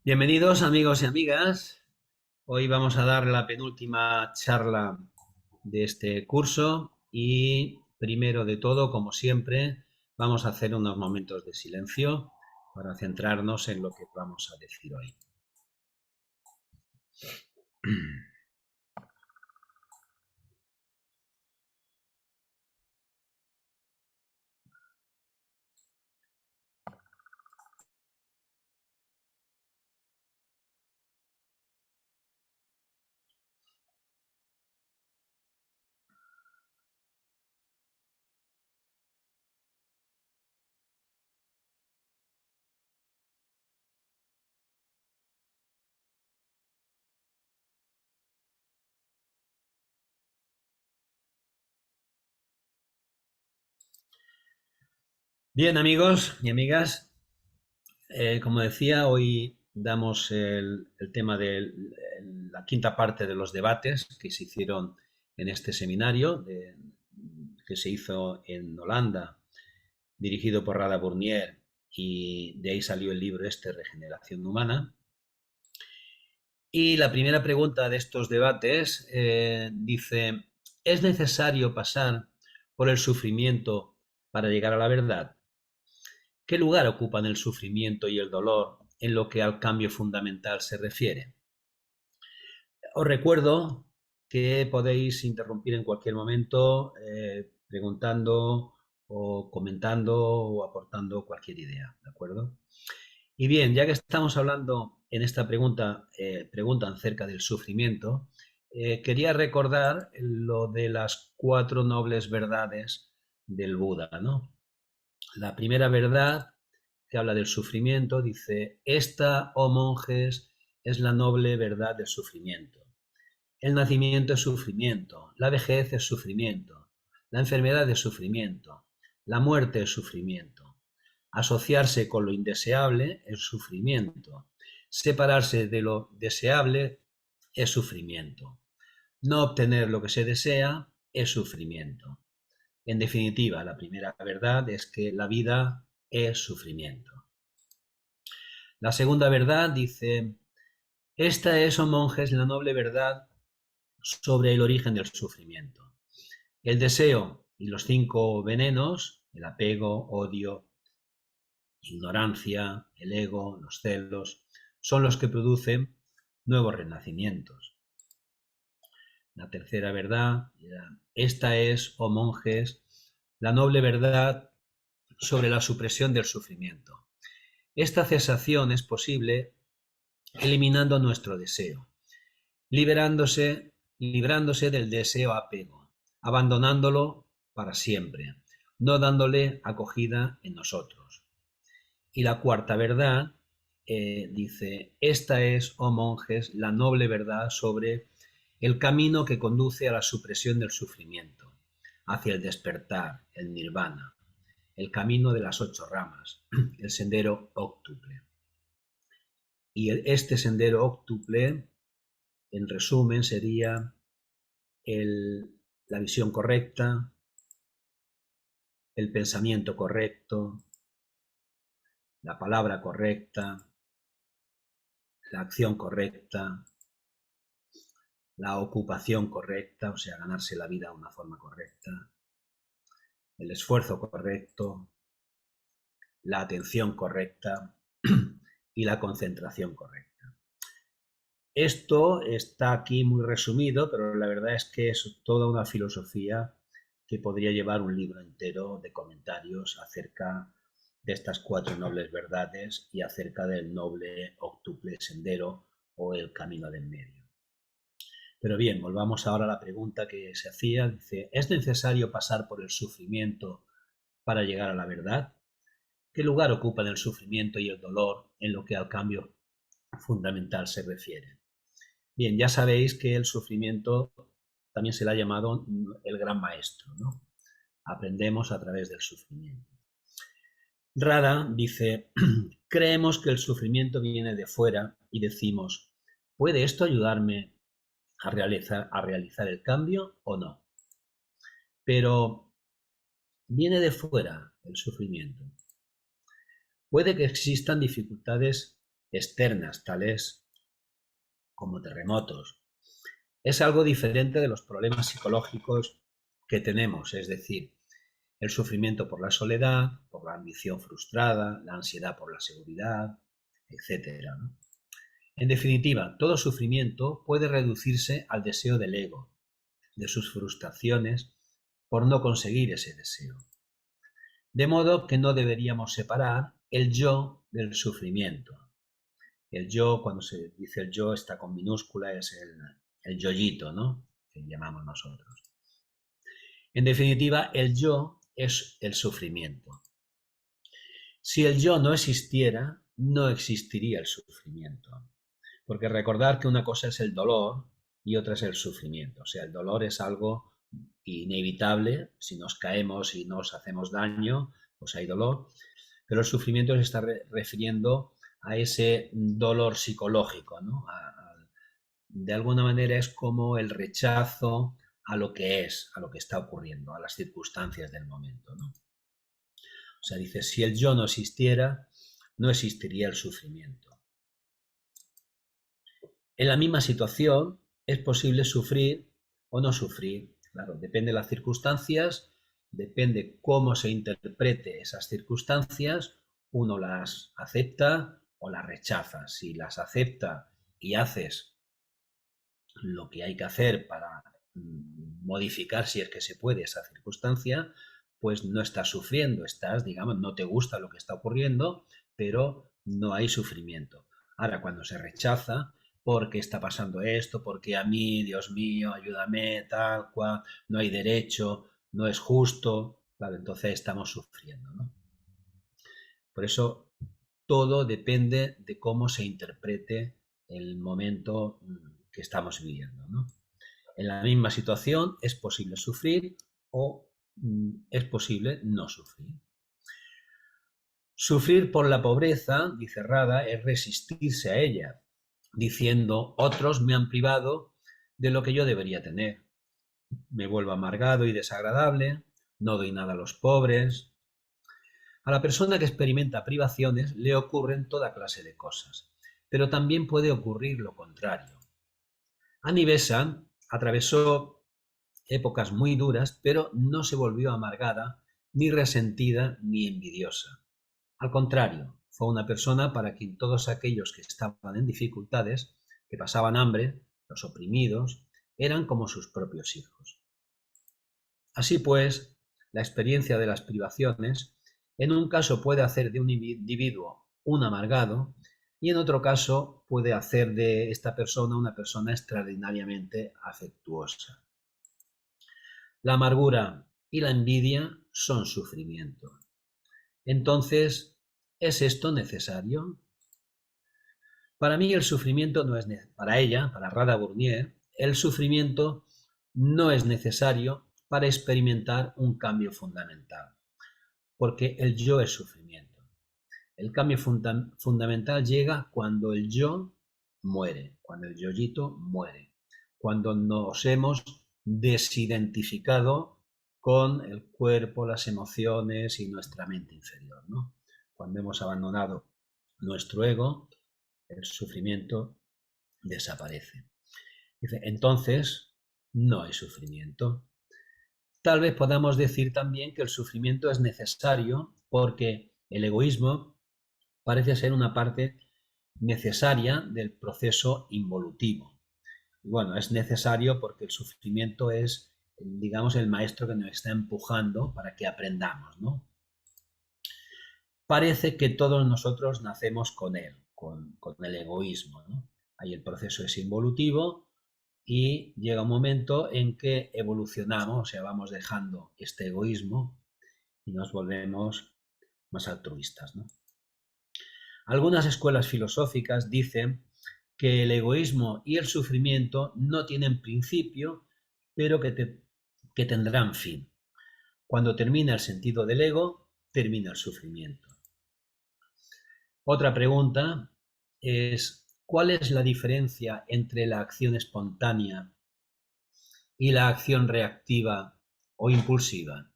Bienvenidos amigos y amigas. Hoy vamos a dar la penúltima charla de este curso y primero de todo, como siempre, vamos a hacer unos momentos de silencio para centrarnos en lo que vamos a decir hoy. Bien amigos y amigas, como decía, hoy damos el tema de la quinta parte de los debates que se hicieron en este seminario que se hizo en Holanda, dirigido por Rada Burnier, y de ahí salió el libro este, Regeneración Humana. Y la primera pregunta de estos debates dice, ¿es necesario pasar por el sufrimiento para llegar a la verdad? ¿Qué lugar ocupan el sufrimiento y el dolor en lo que al cambio fundamental se refiere? Os recuerdo que podéis interrumpir en cualquier momento preguntando o comentando o aportando cualquier idea, ¿de acuerdo? Y bien, ya que estamos hablando en esta pregunta acerca del sufrimiento, quería recordar lo de las cuatro nobles verdades del Buda, ¿no? La primera verdad que habla del sufrimiento dice, esta, oh monjes, es la noble verdad del sufrimiento. El nacimiento es sufrimiento, la vejez es sufrimiento, la enfermedad es sufrimiento, la muerte es sufrimiento. Asociarse con lo indeseable es sufrimiento. Separarse de lo deseable es sufrimiento. No obtener lo que se desea es sufrimiento. En definitiva, la primera verdad es que la vida es sufrimiento. La segunda verdad dice, esta es, oh monjes, la noble verdad sobre el origen del sufrimiento. El deseo y los cinco venenos, el apego, odio, ignorancia, el ego, los celos, son los que producen nuevos renacimientos. La tercera verdad, esta es, oh monjes, la noble verdad sobre la supresión del sufrimiento. Esta cesación es posible eliminando nuestro deseo, librándose del deseo apego, abandonándolo para siempre, no dándole acogida en nosotros. Y la cuarta verdad dice, esta es, oh monjes, la noble verdad sobre el camino que conduce a la supresión del sufrimiento, hacia el despertar, el nirvana, el camino de las ocho ramas, el sendero óctuple. Y este sendero óctuple, en resumen, sería la visión correcta, el pensamiento correcto, la palabra correcta, la acción correcta, la ocupación correcta, o sea, ganarse la vida de una forma correcta, el esfuerzo correcto, la atención correcta y la concentración correcta. Esto está aquí muy resumido, pero la verdad es que es toda una filosofía que podría llevar un libro entero de comentarios acerca de estas cuatro nobles verdades y acerca del noble octuple sendero o el camino del medio. Pero bien, volvamos ahora a la pregunta que se hacía. Dice, ¿es necesario pasar por el sufrimiento para llegar a la verdad? ¿Qué lugar ocupan el sufrimiento y el dolor en lo que al cambio fundamental se refiere? Bien, ya sabéis que el sufrimiento también se le ha llamado el gran maestro, ¿no? Aprendemos a través del sufrimiento. Rada dice, creemos que el sufrimiento viene de fuera y decimos, ¿puede esto ayudarme a realizar el cambio o no? Pero viene de fuera el sufrimiento. Puede que existan dificultades externas, tales como terremotos. Es algo diferente de los problemas psicológicos que tenemos, es decir, el sufrimiento por la soledad, por la ambición frustrada, la ansiedad por la seguridad, etcétera, ¿no? En definitiva, todo sufrimiento puede reducirse al deseo del ego, de sus frustraciones por no conseguir ese deseo. De modo que no deberíamos separar el yo del sufrimiento. El yo, cuando se dice el yo, está con minúscula, es el yoyito, ¿no? Que llamamos nosotros. En definitiva, el yo es el sufrimiento. Si el yo no existiera, no existiría el sufrimiento. Porque recordar que una cosa es el dolor y otra es el sufrimiento. O sea, el dolor es algo inevitable. Si nos caemos y nos hacemos daño, pues hay dolor. Pero el sufrimiento se está refiriendo a ese dolor psicológico, ¿no? De alguna manera es como el rechazo a lo que es, a lo que está ocurriendo, a las circunstancias del momento, ¿no? O sea, dice, si el yo no existiera, no existiría el sufrimiento. En la misma situación es posible sufrir o no sufrir. Claro, depende de las circunstancias, depende cómo se interprete esas circunstancias, uno las acepta o las rechaza. Si las acepta y haces lo que hay que hacer para modificar, si es que se puede, esa circunstancia, pues no estás sufriendo, estás, digamos, no te gusta lo que está ocurriendo, pero no hay sufrimiento. Ahora, cuando se rechaza, ¿por qué está pasando esto? ¿Por qué a mí, Dios mío, ayúdame, tal cual? No hay derecho, no es justo. Claro, entonces estamos sufriendo, ¿no? Por eso todo depende de cómo se interprete el momento que estamos viviendo, ¿no? En la misma situación es posible sufrir o es posible no sufrir. Sufrir por la pobreza, dice Rada, es resistirse a ella, diciendo, otros me han privado de lo que yo debería tener. Me vuelvo amargado y desagradable, no doy nada a los pobres. A la persona que experimenta privaciones le ocurren toda clase de cosas, pero también puede ocurrir lo contrario. Annie Besant atravesó épocas muy duras, pero no se volvió amargada, ni resentida, ni envidiosa. Al contrario, fue una persona para quien todos aquellos que estaban en dificultades, que pasaban hambre, los oprimidos, eran como sus propios hijos. Así pues, la experiencia de las privaciones en un caso puede hacer de un individuo un amargado y en otro caso puede hacer de esta persona una persona extraordinariamente afectuosa. La amargura y la envidia son sufrimiento. Entonces, ¿es esto necesario? Para mí el sufrimiento no es para ella, para Rada Bournier, el sufrimiento no es necesario para experimentar un cambio fundamental, porque el yo es sufrimiento. El cambio fundamental llega cuando el yo muere, cuando el yoyito muere, cuando nos hemos desidentificado con el cuerpo, las emociones y nuestra mente inferior, ¿no? Cuando hemos abandonado nuestro ego, el sufrimiento desaparece. Dice, entonces, no hay sufrimiento. Tal vez podamos decir también que el sufrimiento es necesario porque el egoísmo parece ser una parte necesaria del proceso involutivo. Y bueno, es necesario porque el sufrimiento es, digamos, el maestro que nos está empujando para que aprendamos, ¿no? Parece que todos nosotros nacemos con él, con el egoísmo, ¿no? Ahí el proceso es involutivo y llega un momento en que evolucionamos, o sea, vamos dejando este egoísmo y nos volvemos más altruistas, ¿no? Algunas escuelas filosóficas dicen que el egoísmo y el sufrimiento no tienen principio, pero que tendrán fin. Cuando termina el sentido del ego, termina el sufrimiento. Otra pregunta es, ¿cuál es la diferencia entre la acción espontánea y la acción reactiva o impulsiva?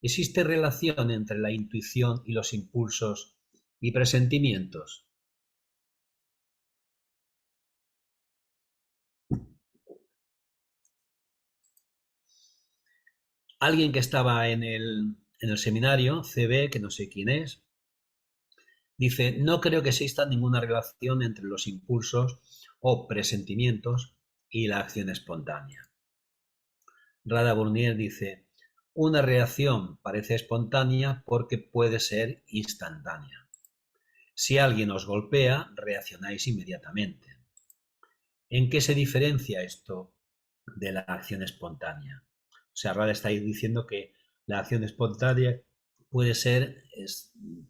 ¿Existe relación entre la intuición y los impulsos y presentimientos? Alguien que estaba en el seminario, CB, que no sé quién es, dice, no creo que exista ninguna relación entre los impulsos o presentimientos y la acción espontánea. Rada Burnier dice, una reacción parece espontánea porque puede ser instantánea. Si alguien os golpea, reaccionáis inmediatamente. ¿En qué se diferencia esto de la acción espontánea? O sea, Rada está ahí diciendo que la acción espontánea puede ser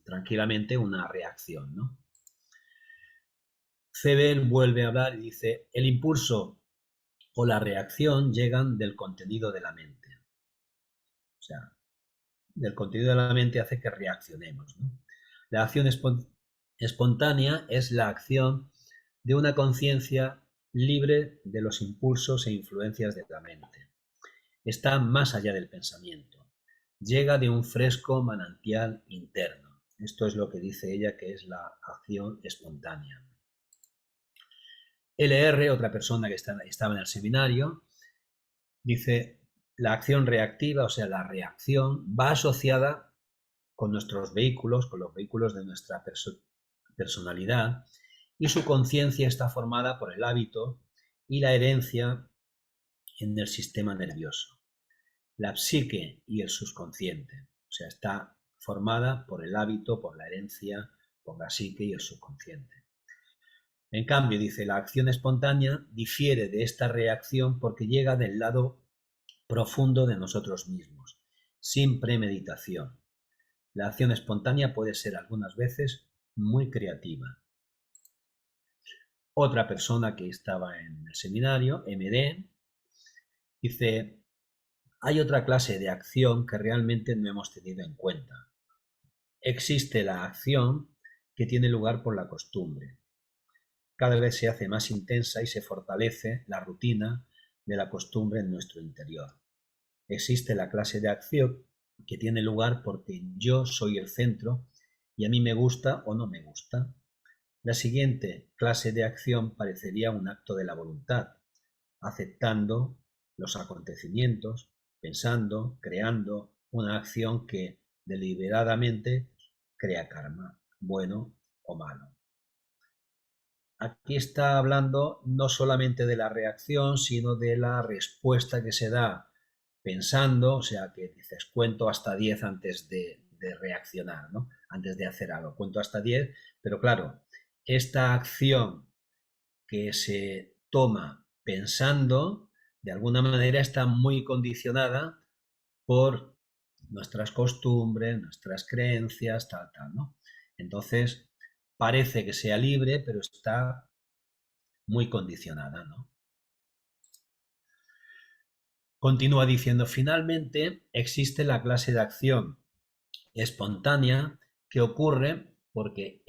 tranquilamente una reacción, ¿no? Cebel vuelve a hablar y dice, el impulso o la reacción llegan del contenido de la mente. O sea, del contenido de la mente hace que reaccionemos, ¿no? La acción espontánea es la acción de una conciencia libre de los impulsos e influencias de la mente. Está más allá del pensamiento. Llega de un fresco manantial interno. Esto es lo que dice ella que es la acción espontánea. LR, otra persona que estaba en el seminario, dice, la acción reactiva, o sea, la reacción, va asociada con nuestros vehículos, con los vehículos de nuestra personalidad, y su conciencia está formada por el hábito y la herencia en el sistema nervioso. La psique y el subconsciente, o sea, está formada por el hábito, por la herencia, por la psique y el subconsciente. En cambio, dice, la acción espontánea difiere de esta reacción porque llega del lado profundo de nosotros mismos, sin premeditación. La acción espontánea puede ser algunas veces muy creativa. Otra persona que estaba en el seminario, MD, dice, hay otra clase de acción que realmente no hemos tenido en cuenta. Existe la acción que tiene lugar por la costumbre. Cada vez se hace más intensa y se fortalece la rutina de la costumbre en nuestro interior. Existe la clase de acción que tiene lugar porque yo soy el centro y a mí me gusta o no me gusta. La siguiente clase de acción parecería un acto de la voluntad, aceptando los acontecimientos, pensando, creando una acción que deliberadamente crea karma, bueno o malo. Aquí está hablando no solamente de la reacción, sino de la respuesta que se da pensando, o sea, que dices, cuento hasta 10 antes de reaccionar, ¿no? Antes de hacer algo, cuento hasta 10, pero claro, esta acción que se toma pensando, de alguna manera está muy condicionada por nuestras costumbres, nuestras creencias, tal, tal, ¿no? Entonces, parece que sea libre, pero está muy condicionada, ¿no? Continúa diciendo, finalmente, existe la clase de acción espontánea que ocurre porque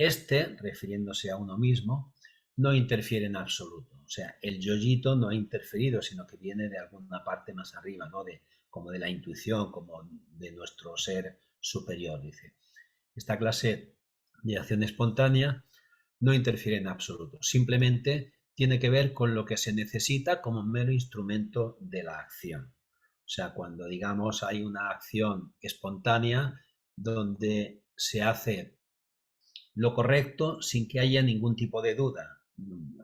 refiriéndose a uno mismo, no interfiere en absoluto. O sea, el yoyito no ha interferido, sino que viene de alguna parte más arriba, ¿no? Como de la intuición, como de nuestro ser superior, dice. Esta clase de acción espontánea no interfiere en absoluto, simplemente tiene que ver con lo que se necesita como mero instrumento de la acción. O sea, cuando digamos hay una acción espontánea donde se hace lo correcto sin que haya ningún tipo de duda,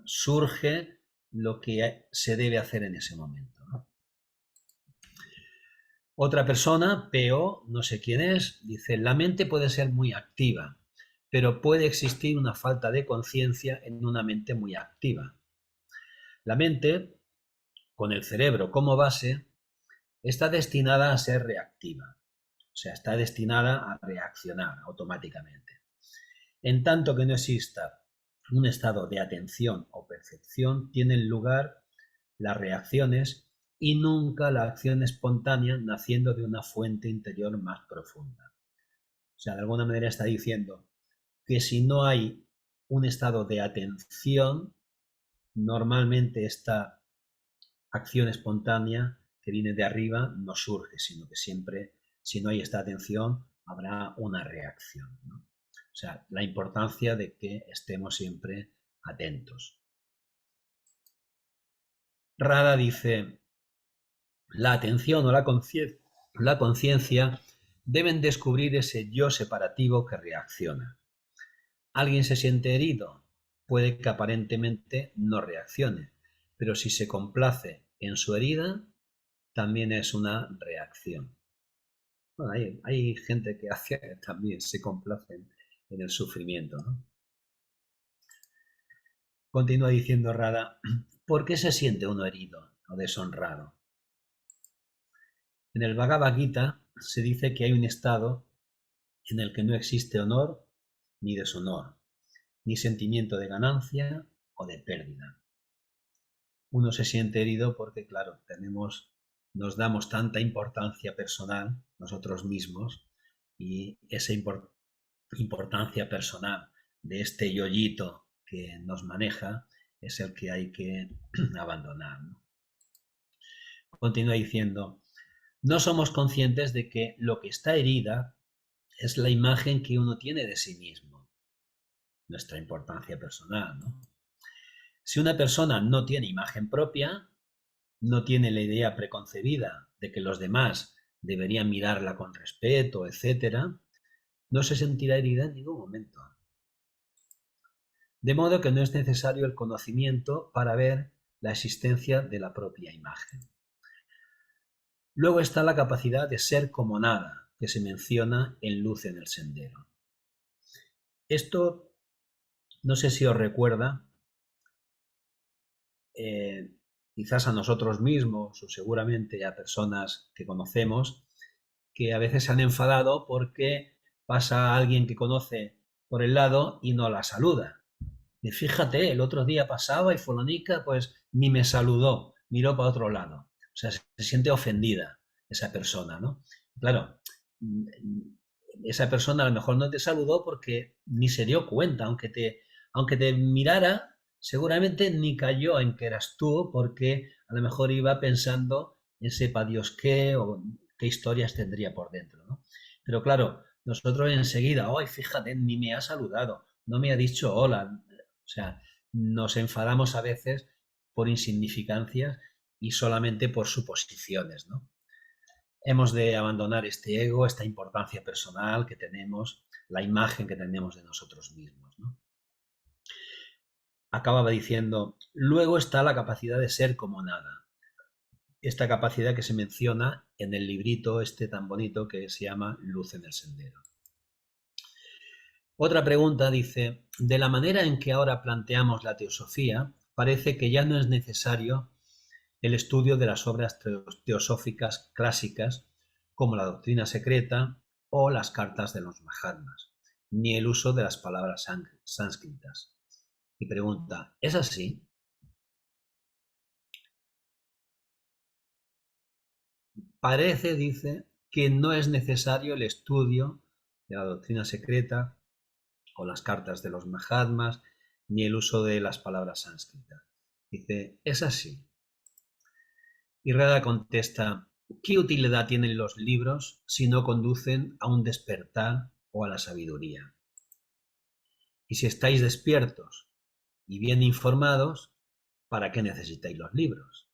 surge lo que se debe hacer en ese momento, ¿no? Otra persona, PO, no sé quién es, dice, la mente puede ser muy activa, pero puede existir una falta de conciencia en una mente muy activa. La mente, con el cerebro como base, está destinada a ser reactiva, o sea, está destinada a reaccionar automáticamente. En tanto que no exista un estado de atención o percepción, tienen lugar las reacciones y nunca la acción espontánea naciendo de una fuente interior más profunda. O sea, de alguna manera está diciendo que si no hay un estado de atención, normalmente esta acción espontánea que viene de arriba no surge, sino que siempre, si no hay esta atención, habrá una reacción, ¿no? O sea, la importancia de que estemos siempre atentos. Rada dice, la atención o la conciencia la conciencia, deben descubrir ese yo separativo que reacciona. ¿Alguien se siente herido? Puede que aparentemente no reaccione, pero si se complace en su herida, también es una reacción. Bueno, hay gente que también se complace en el sufrimiento, ¿no? Continúa diciendo Rada, ¿por qué se siente uno herido o deshonrado? En el Bhagavad Gita se dice que hay un estado en el que no existe honor ni deshonor, ni sentimiento de ganancia o de pérdida. Uno se siente herido porque, claro, nos damos tanta importancia personal nosotros mismos y esa importancia personal de este yoyito que nos maneja es el que hay que abandonar, ¿no? Continúa diciendo, no somos conscientes de que lo que está herida es la imagen que uno tiene de sí mismo, nuestra importancia personal, ¿no? Si una persona no tiene imagen propia, no tiene la idea preconcebida de que los demás deberían mirarla con respeto, etcétera, no se sentirá herida en ningún momento. De modo que no es necesario el conocimiento para ver la existencia de la propia imagen. Luego está la capacidad de ser como nada, que se menciona en Luz en el Sendero. Esto, no sé si os recuerda, quizás a nosotros mismos o seguramente a personas que conocemos, que a veces se han enfadado porque pasa alguien que conoce por el lado y no la saluda. Y fíjate, el otro día pasaba y fulanica pues ni me saludó, miró para otro lado. O sea, se siente ofendida esa persona, ¿no? Claro, esa persona a lo mejor no te saludó porque ni se dio cuenta, aunque te mirara, seguramente ni cayó en que eras tú porque a lo mejor iba pensando en sepa Dios qué o qué historias tendría por dentro, ¿no? Pero claro, nosotros enseguida, ¡ay, fíjate, ni me ha saludado, no me ha dicho hola! O sea, nos enfadamos a veces por insignificancias y solamente por suposiciones, ¿no? Hemos de abandonar este ego, esta importancia personal que tenemos, la imagen que tenemos de nosotros mismos, ¿no? Acababa diciendo, luego está la capacidad de ser como nada. Esta capacidad que se menciona en el librito este tan bonito que se llama Luz en el Sendero. Otra pregunta dice, de la manera en que ahora planteamos la teosofía, parece que ya no es necesario el estudio de las obras teosóficas clásicas como la doctrina secreta o las cartas de los Mahatmas, ni el uso de las palabras sánscritas. Y pregunta, ¿es así? Parece, dice, que no es necesario el estudio de la doctrina secreta o las cartas de los Mahatmas, ni el uso de las palabras sánscritas. Dice, es así. Y Rada contesta, ¿qué utilidad tienen los libros si no conducen a un despertar o a la sabiduría? Y si estáis despiertos y bien informados, ¿para qué necesitáis los libros?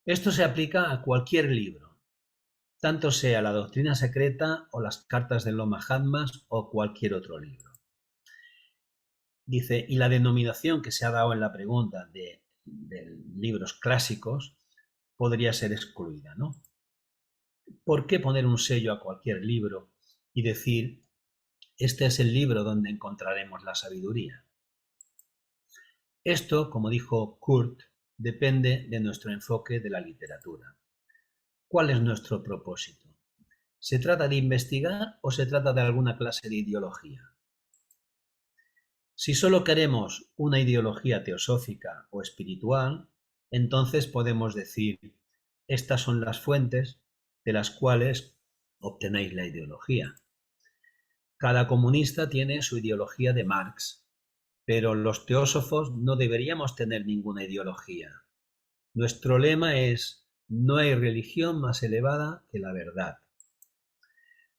Esto se aplica a cualquier libro, tanto sea la doctrina secreta o las cartas de los Mahatmas o cualquier otro libro. Dice, y la denominación que se ha dado en la pregunta de libros clásicos podría ser excluida, ¿no? ¿Por qué poner un sello a cualquier libro y decir, este es el libro donde encontraremos la sabiduría? Esto, como dijo Kurt, depende de nuestro enfoque de la literatura. ¿Cuál es nuestro propósito? ¿Se trata de investigar o se trata de alguna clase de ideología? Si solo queremos una ideología teosófica o espiritual, entonces podemos decir, estas son las fuentes de las cuales obtenéis la ideología. Cada comunista tiene su ideología de Marx, pero los teósofos no deberíamos tener ninguna ideología. Nuestro lema es, no hay religión más elevada que la verdad.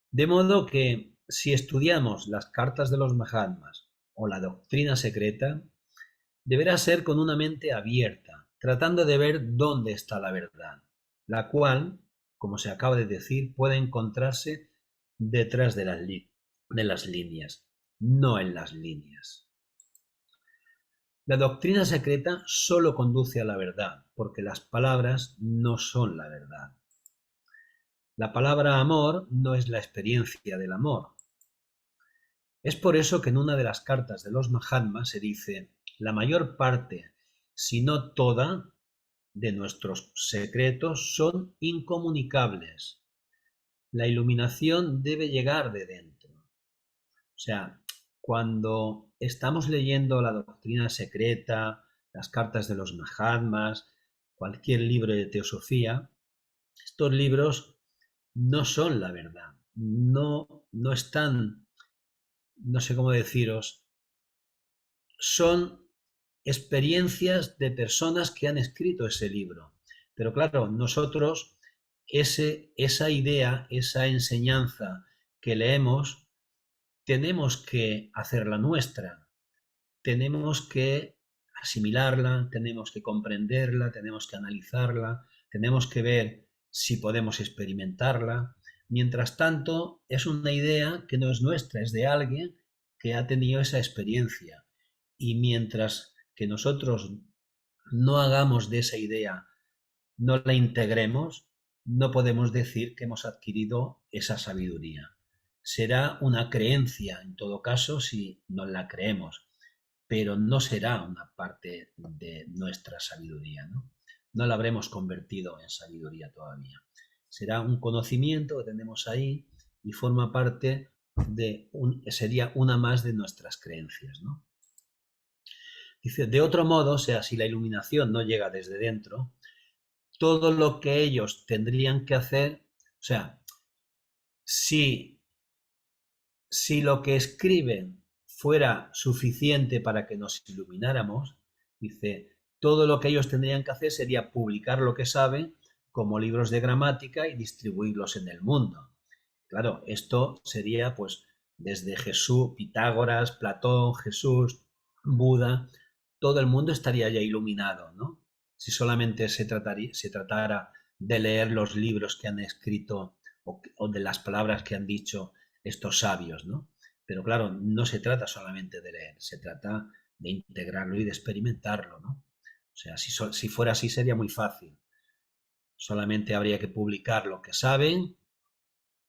De modo que, si estudiamos las cartas de los Mahatmas o la doctrina secreta, deberá ser con una mente abierta, tratando de ver dónde está la verdad, la cual como se acaba de decir, puede encontrarse detrás de las líneas, no en las líneas. La doctrina secreta solo conduce a la verdad, porque las palabras no son la verdad. La palabra amor no es la experiencia del amor. Es por eso que en una de las cartas de los Mahatmas se dice: la mayor parte, si no toda, de nuestros secretos son incomunicables. La iluminación debe llegar de dentro. O sea, cuando estamos leyendo la doctrina secreta, las cartas de los Mahatmas, cualquier libro de teosofía, estos libros no son la verdad, no están, no sé cómo deciros, son experiencias de personas que han escrito ese libro. Pero claro, nosotros esa idea, esa enseñanza que leemos, tenemos que hacerla nuestra, tenemos que asimilarla, tenemos que comprenderla, tenemos que analizarla, tenemos que ver si podemos experimentarla. Mientras tanto, es una idea que no es nuestra, es de alguien que ha tenido esa experiencia. Y mientras que nosotros no hagamos de esa idea, no la integremos, no podemos decir que hemos adquirido esa sabiduría. Será una creencia, en todo caso, si nos la creemos, pero no será una parte de nuestra sabiduría, ¿no? No la habremos convertido en sabiduría todavía. Será un conocimiento que tenemos ahí y forma parte sería una más de nuestras creencias, ¿no? Dice, de otro modo, o sea, si la iluminación no llega desde dentro, todo lo que ellos tendrían que hacer, o sea, si, si lo que escriben fuera suficiente para que nos ilumináramos, dice, todo lo que ellos tendrían que hacer sería publicar lo que saben como libros de gramática y distribuirlos en el mundo. Claro, esto sería pues desde Jesús, Pitágoras, Platón, Jesús, Buda, todo el mundo estaría ya iluminado, ¿no? Si solamente se tratara de leer los libros que han escrito o de las palabras que han dicho estos sabios, ¿no? Pero claro, no se trata solamente de leer, se trata de integrarlo y de experimentarlo, ¿no? O sea, si fuera así sería muy fácil. Solamente habría que publicar lo que saben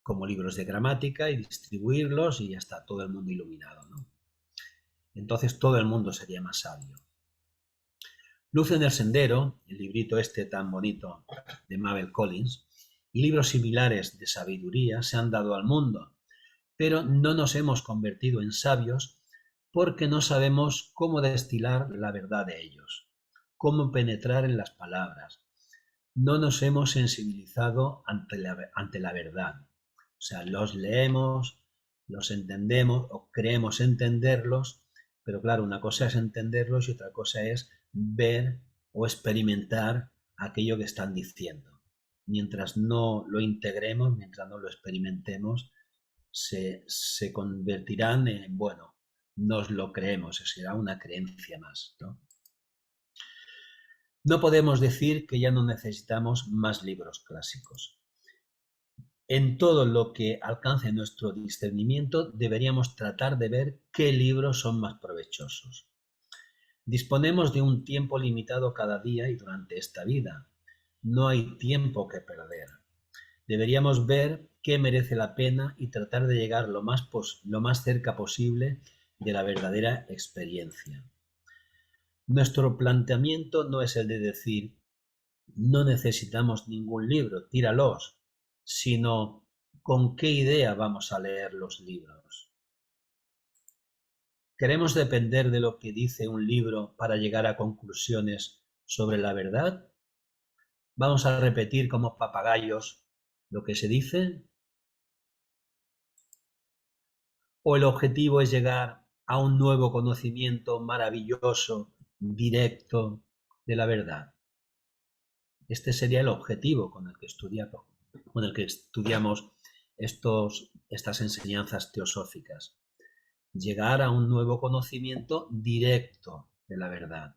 como libros de gramática y distribuirlos y ya está todo el mundo iluminado, ¿no? Entonces todo el mundo sería más sabio. Luz en el sendero, el librito este tan bonito de Mabel Collins, y libros similares de sabiduría se han dado al mundo, pero no nos hemos convertido en sabios porque no sabemos cómo destilar la verdad de ellos, cómo penetrar en las palabras. No nos hemos sensibilizado ante la verdad. O sea, los leemos, los entendemos o creemos entenderlos, pero claro, una cosa es entenderlos y otra cosa es ver o experimentar aquello que están diciendo. Mientras no lo integremos, mientras no lo experimentemos, se convertirán en, bueno, nos lo creemos, será una creencia más, ¿no? No podemos decir que ya no necesitamos más libros clásicos. En todo lo que alcance nuestro discernimiento deberíamos tratar de ver qué libros son más provechosos. Disponemos de un tiempo limitado cada día y durante esta vida. No hay tiempo que perder. Deberíamos ver qué merece la pena y tratar de llegar lo más cerca posible de la verdadera experiencia. Nuestro planteamiento no es el de decir, no necesitamos ningún libro, tíralos, sino con qué idea vamos a leer los libros. ¿Queremos depender de lo que dice un libro para llegar a conclusiones sobre la verdad? ¿Vamos a repetir como papagayos lo que se dice? ¿O el objetivo es llegar a un nuevo conocimiento maravilloso, directo de la verdad? Este sería el objetivo con el que estudiamos estas enseñanzas teosóficas. Llegar a un nuevo conocimiento directo de la verdad.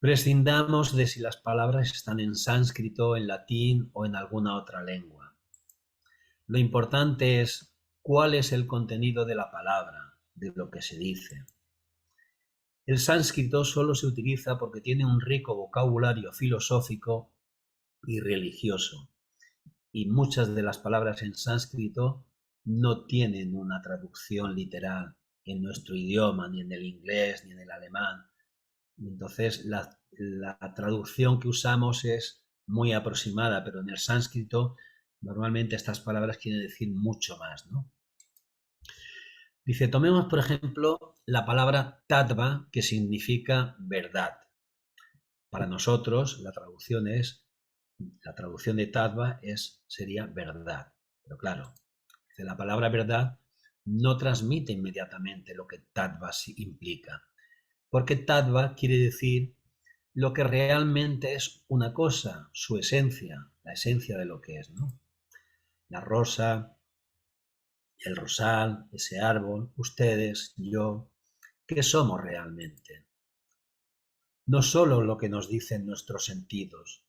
Prescindamos de si las palabras están en sánscrito, en latín o en alguna otra lengua. Lo importante es cuál es el contenido de la palabra, de lo que se dice. El sánscrito solo se utiliza porque tiene un rico vocabulario filosófico y religioso, y muchas de las palabras en sánscrito no tienen una traducción literal en nuestro idioma, ni en el inglés, ni en el alemán. Entonces, la traducción que usamos es muy aproximada, pero en el sánscrito normalmente estas palabras quieren decir mucho más, ¿no? Dice, tomemos por ejemplo la palabra tattva, que significa verdad. Para nosotros la traducción de tattva sería verdad. Pero claro, la palabra verdad no transmite inmediatamente lo que tattva implica. Porque tattva quiere decir lo que realmente es una cosa, su esencia, la esencia de lo que es, ¿no? La rosa, el rosal, ese árbol, ustedes, yo, ¿qué somos realmente? No solo lo que nos dicen nuestros sentidos,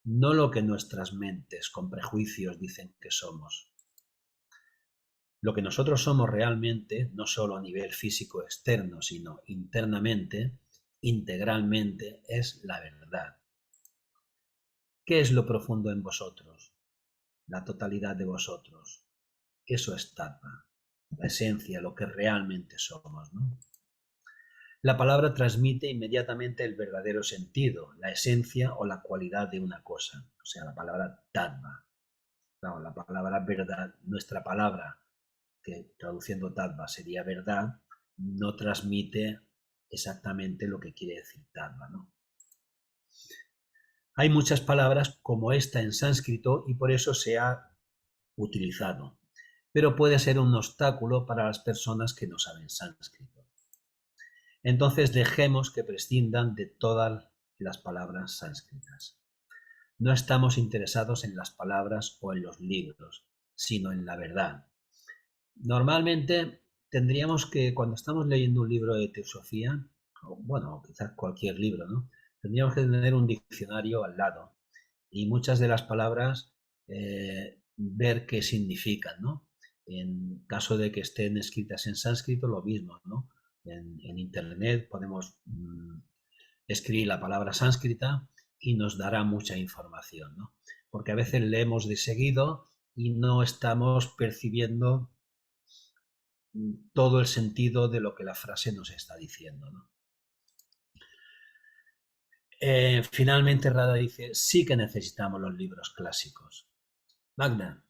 no lo que nuestras mentes con prejuicios dicen que somos. Lo que nosotros somos realmente, no solo a nivel físico externo, sino internamente, integralmente, es la verdad. ¿Qué es lo profundo en vosotros? La totalidad de vosotros. Eso es tattva, la esencia, lo que realmente somos, ¿no? La palabra transmite inmediatamente el verdadero sentido, la esencia o la cualidad de una cosa. O sea, la palabra tattva. Claro, la palabra verdad, nuestra palabra, que traduciendo tattva sería verdad, no transmite exactamente lo que quiere decir tattva, ¿no? Hay muchas palabras como esta en sánscrito y por eso se ha utilizado, pero puede ser un obstáculo para las personas que no saben sánscrito. Entonces dejemos que prescindan de todas las palabras sánscritas. No estamos interesados en las palabras o en los libros, sino en la verdad. Normalmente tendríamos que, cuando estamos leyendo un libro de teosofía, o bueno, quizás cualquier libro, ¿no? Tendríamos que tener un diccionario al lado y muchas de las palabras ver qué significan, ¿no? En caso de que estén escritas en sánscrito, lo mismo, ¿no? En internet podemos escribir la palabra sánscrita y nos dará mucha información, ¿no? Porque a veces leemos de seguido y no estamos percibiendo todo el sentido de lo que la frase nos está diciendo, ¿no? Finalmente Rada dice, sí que necesitamos los libros clásicos. Magda.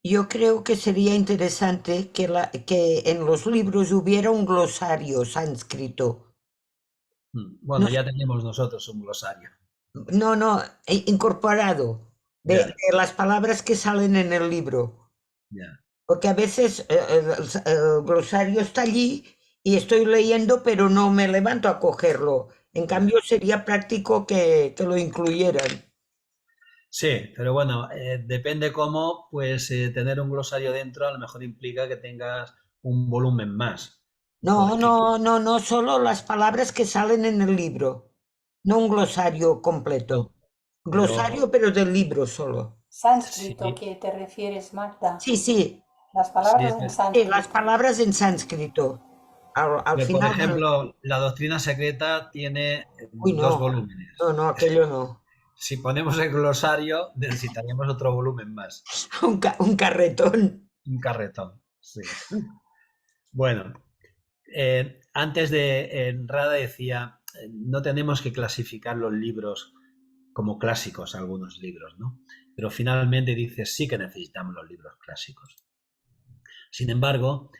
Yo creo que sería interesante que en los libros hubiera un glosario sánscrito. No, Bueno, ya tenemos nosotros un glosario. no, incorporado Ya, de las palabras que salen en el libro. ya. Porque a veces el glosario está allí y estoy leyendo, pero no me levanto a cogerlo. En Ya. cambio, sería práctico que lo incluyeran. Sí, pero bueno, depende cómo, pues tener un glosario dentro a lo mejor implica que tengas un volumen más, No, porque no, solo las palabras que salen en el libro, no un glosario completo. pero Glosario, pero del libro solo. Sánscrito, sí, ¿qué te refieres, Magda? Sí, sí, Las sí, palabras en sí, las sánscrito. palabras en sánscrito. Al pero, por final del... ejemplo, la doctrina secreta tiene Uy, dos volúmenes. no, aquello no. Si ponemos el glosario, necesitaríamos otro volumen más, Un carretón. un carretón. Sí. Bueno, antes de Rada decía, no tenemos que clasificar los libros como clásicos, algunos libros, ¿no? Pero finalmente dice, sí que necesitamos los libros clásicos. Sin embargo,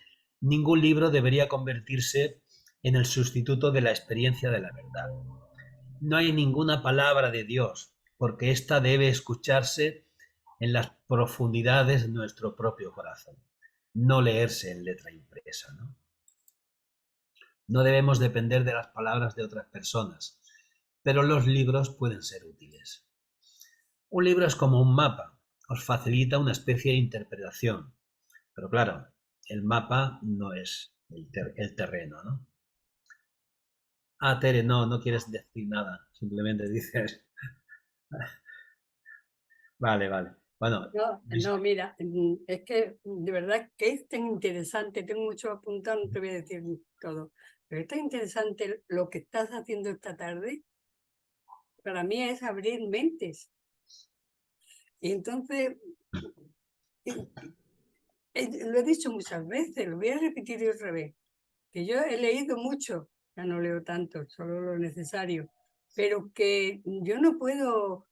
ningún libro debería convertirse en el sustituto de la experiencia de la verdad. No hay ninguna palabra de Dios, porque ésta debe escucharse en las profundidades de nuestro propio corazón, no leerse en letra impresa, ¿no? No debemos depender de las palabras de otras personas, pero los libros pueden ser útiles. Un libro es como un mapa, os facilita una especie de interpretación, pero claro, el mapa no es el terreno, ¿no? Ah, Tere, no, no quieres decir nada, simplemente dices, vale, vale. Bueno, No, no, mira, es que de verdad que es tan interesante, tengo mucho apuntado, no te voy a decir todo, pero es tan interesante lo que estás haciendo esta tarde, para mí es abrir mentes. Y entonces, lo he dicho muchas veces, lo voy a repetir otra vez, que yo he leído mucho, ya no leo tanto, solo lo necesario, pero que yo no puedo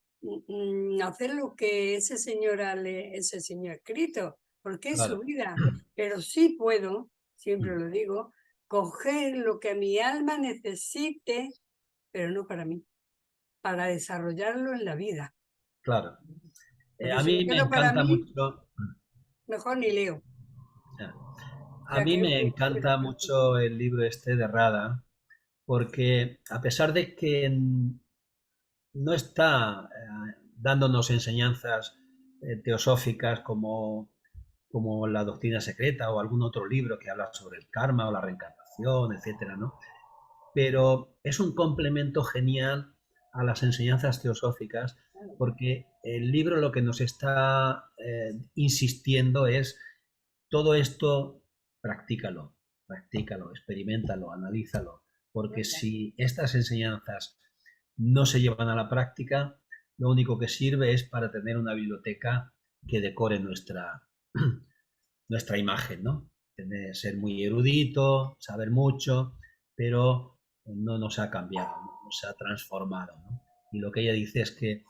hacer lo que ese señor ha escrito, porque es su claro. vida, pero sí puedo, siempre lo digo, coger lo que mi alma necesite, pero no para mí, para desarrollarlo en la vida. Claro. Porque A si me mí me quedo para encanta mí, mucho, mejor ni leo. ya, O a sea mí que me encanta mucho el libro este de Rada, porque a pesar de que no está dándonos enseñanzas teosóficas como la doctrina secreta o algún otro libro que habla sobre el karma o la reencarnación, etcétera, ¿no? Pero es un complemento genial a las enseñanzas teosóficas porque el libro lo que nos está insistiendo es todo esto, practícalo, practícalo, experimentalo, analízalo, porque si estas enseñanzas no se llevan a la práctica, lo único que sirve es para tener una biblioteca que decore nuestra imagen, ¿no? Tener, ser muy erudito, saber mucho, pero no nos ha cambiado, no nos ha transformado, ¿no? Y lo que ella dice es que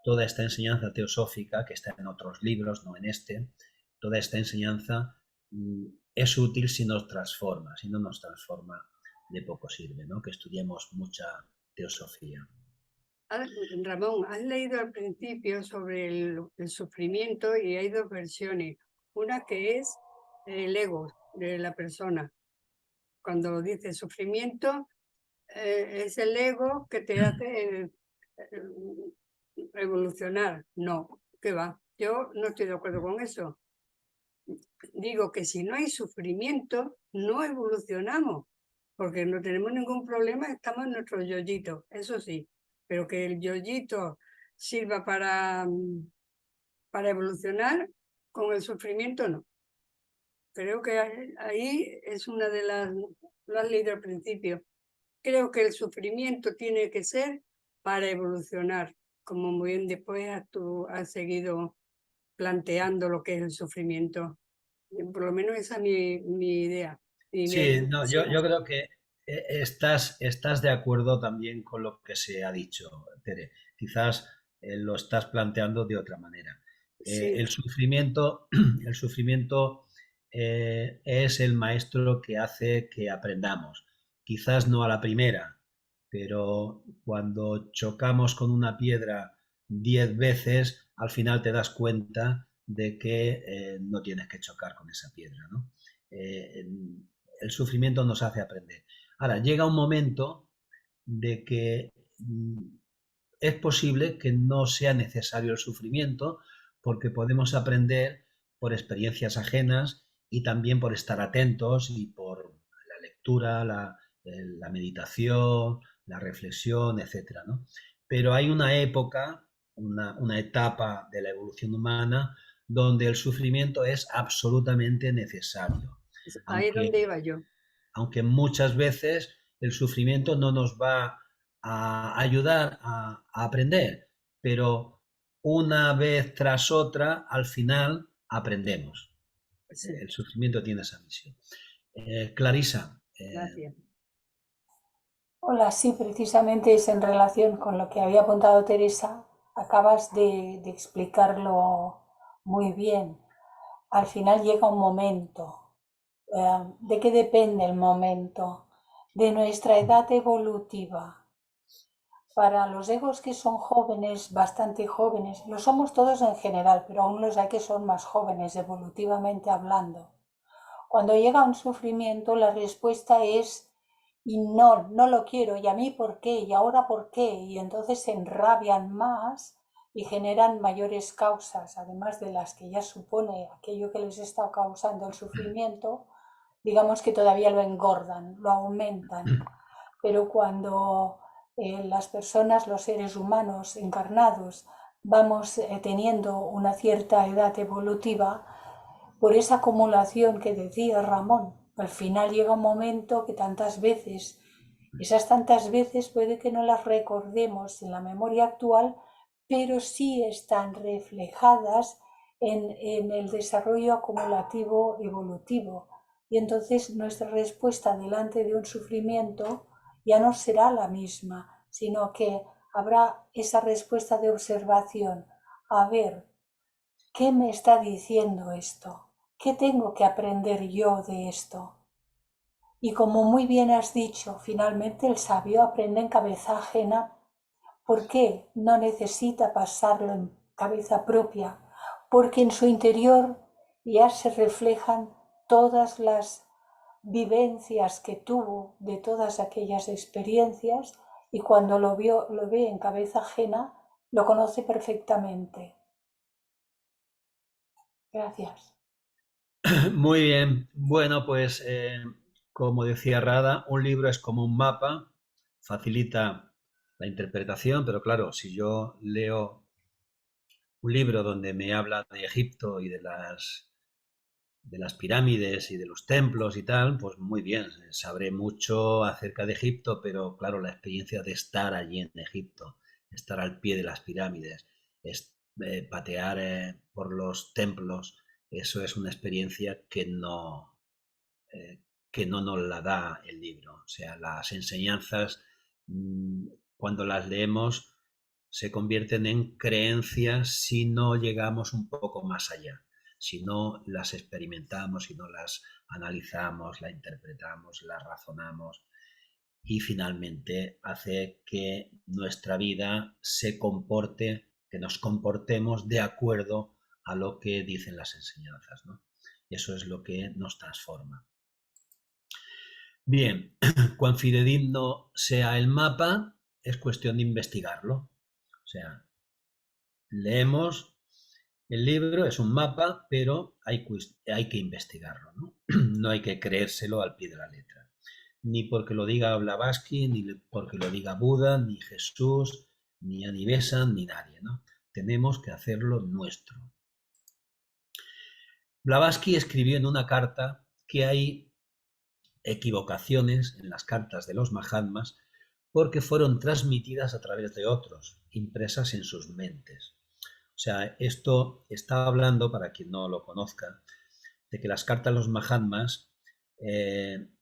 toda esta enseñanza teosófica, que está en otros libros, no en este, toda esta enseñanza es útil si nos transforma, si no nos transforma, de poco sirve, ¿no? Que estudiemos mucha teosofía. Ramón, has leído al principio sobre el sufrimiento y hay dos versiones. Una que es el ego de la persona. Cuando dice sufrimiento, es el ego que te hace evolucionar. No, ¿qué va? Yo no estoy de acuerdo con eso. Digo que si no hay sufrimiento, no evolucionamos, porque no tenemos ningún problema, estamos en nuestro yoyito, eso sí, pero que el yoyito sirva para evolucionar, con el sufrimiento no. Creo que ahí es una de lo has leído al principio. Creo que el sufrimiento tiene que ser para evolucionar, como muy bien después tú has seguido planteando lo que es el sufrimiento. Por lo menos esa es mi idea. Sí, no, yo creo que estás de acuerdo también con lo que se ha dicho, Tere. Quizás lo estás planteando de otra manera. Sí, El sufrimiento, el sufrimiento es el maestro que hace que aprendamos. Quizás no a la primera, pero cuando chocamos con una piedra 10 veces, al final te das cuenta de que no tienes que chocar con esa piedra, ¿no? Eh, el sufrimiento nos hace aprender. Ahora, llega un momento de que es posible que no sea necesario el sufrimiento porque podemos aprender por experiencias ajenas y también por estar atentos y por la lectura, la meditación, la reflexión, etcétera, ¿no? Pero hay una época, una etapa de la evolución humana donde el sufrimiento es absolutamente necesario, ahí es donde aunque iba yo. aunque muchas veces el sufrimiento no nos va a ayudar a aprender, pero una vez tras otra, al final aprendemos. Sí, El sufrimiento tiene esa misión. Clarisa, gracias. Hola, sí, precisamente es en relación con lo que había apuntado Teresa. Acabas de explicarlo muy bien. Al final llega un momento. ¿De qué depende el momento? De nuestra edad evolutiva. Para los egos que son jóvenes, bastante jóvenes, lo somos todos en general, pero aún los hay que son más jóvenes evolutivamente hablando. Cuando llega un sufrimiento, la respuesta es y no, no lo quiero, y a mí por qué, y ahora por qué, y entonces se enrabian más y generan mayores causas, además de las que ya supone aquello que les está causando el sufrimiento, digamos que todavía lo engordan, lo aumentan. pero cuando las personas, los seres humanos encarnados, vamos teniendo una cierta edad evolutiva, por esa acumulación que decía Ramón, al final llega un momento que esas tantas veces puede que no las recordemos en la memoria actual, pero sí están reflejadas en el desarrollo acumulativo evolutivo. Y entonces nuestra respuesta delante de un sufrimiento ya no será la misma, sino que habrá esa respuesta de observación. A ver, ¿qué me está diciendo esto? ¿Qué tengo que aprender yo de esto? Y como muy bien has dicho, finalmente el sabio aprende en cabeza ajena. ¿Por qué no necesita pasarlo en cabeza propia? Porque en su interior ya se reflejan todas las vivencias que tuvo de todas aquellas experiencias, y cuando lo ve en cabeza ajena, lo conoce perfectamente. Gracias. Muy bien. Bueno, pues como decía Rada, un libro es como un mapa, facilita la interpretación, pero claro, si yo leo un libro donde me habla de Egipto y de las pirámides y de los templos y tal, pues muy bien, sabré mucho acerca de Egipto, pero claro, la experiencia de estar allí en Egipto, estar al pie de las pirámides, patear por los templos, eso es una experiencia que no nos la da el libro. O sea, las enseñanzas, cuando las leemos, se convierten en creencias si no llegamos un poco más allá, si no las experimentamos, si no las analizamos, las interpretamos, las razonamos y finalmente hace que nuestra vida se comporte, que nos comportemos de acuerdo a lo que dicen las enseñanzas, ¿no? Eso es lo que nos transforma. Bien, cuán fidedigno sea el mapa, es cuestión de investigarlo. O sea, leemos el libro, es un mapa, pero hay que investigarlo, ¿no? No hay que creérselo al pie de la letra. Ni porque lo diga Blavatsky, ni porque lo diga Buda, ni Jesús, ni Annie Besant, ni nadie, ¿no? Tenemos que hacerlo nuestro. Blavatsky escribió en una carta que hay equivocaciones en las cartas de los Mahatmas porque fueron transmitidas a través de otros, impresas en sus mentes. O sea, esto está hablando, para quien no lo conozca, de que las cartas de los Mahatmas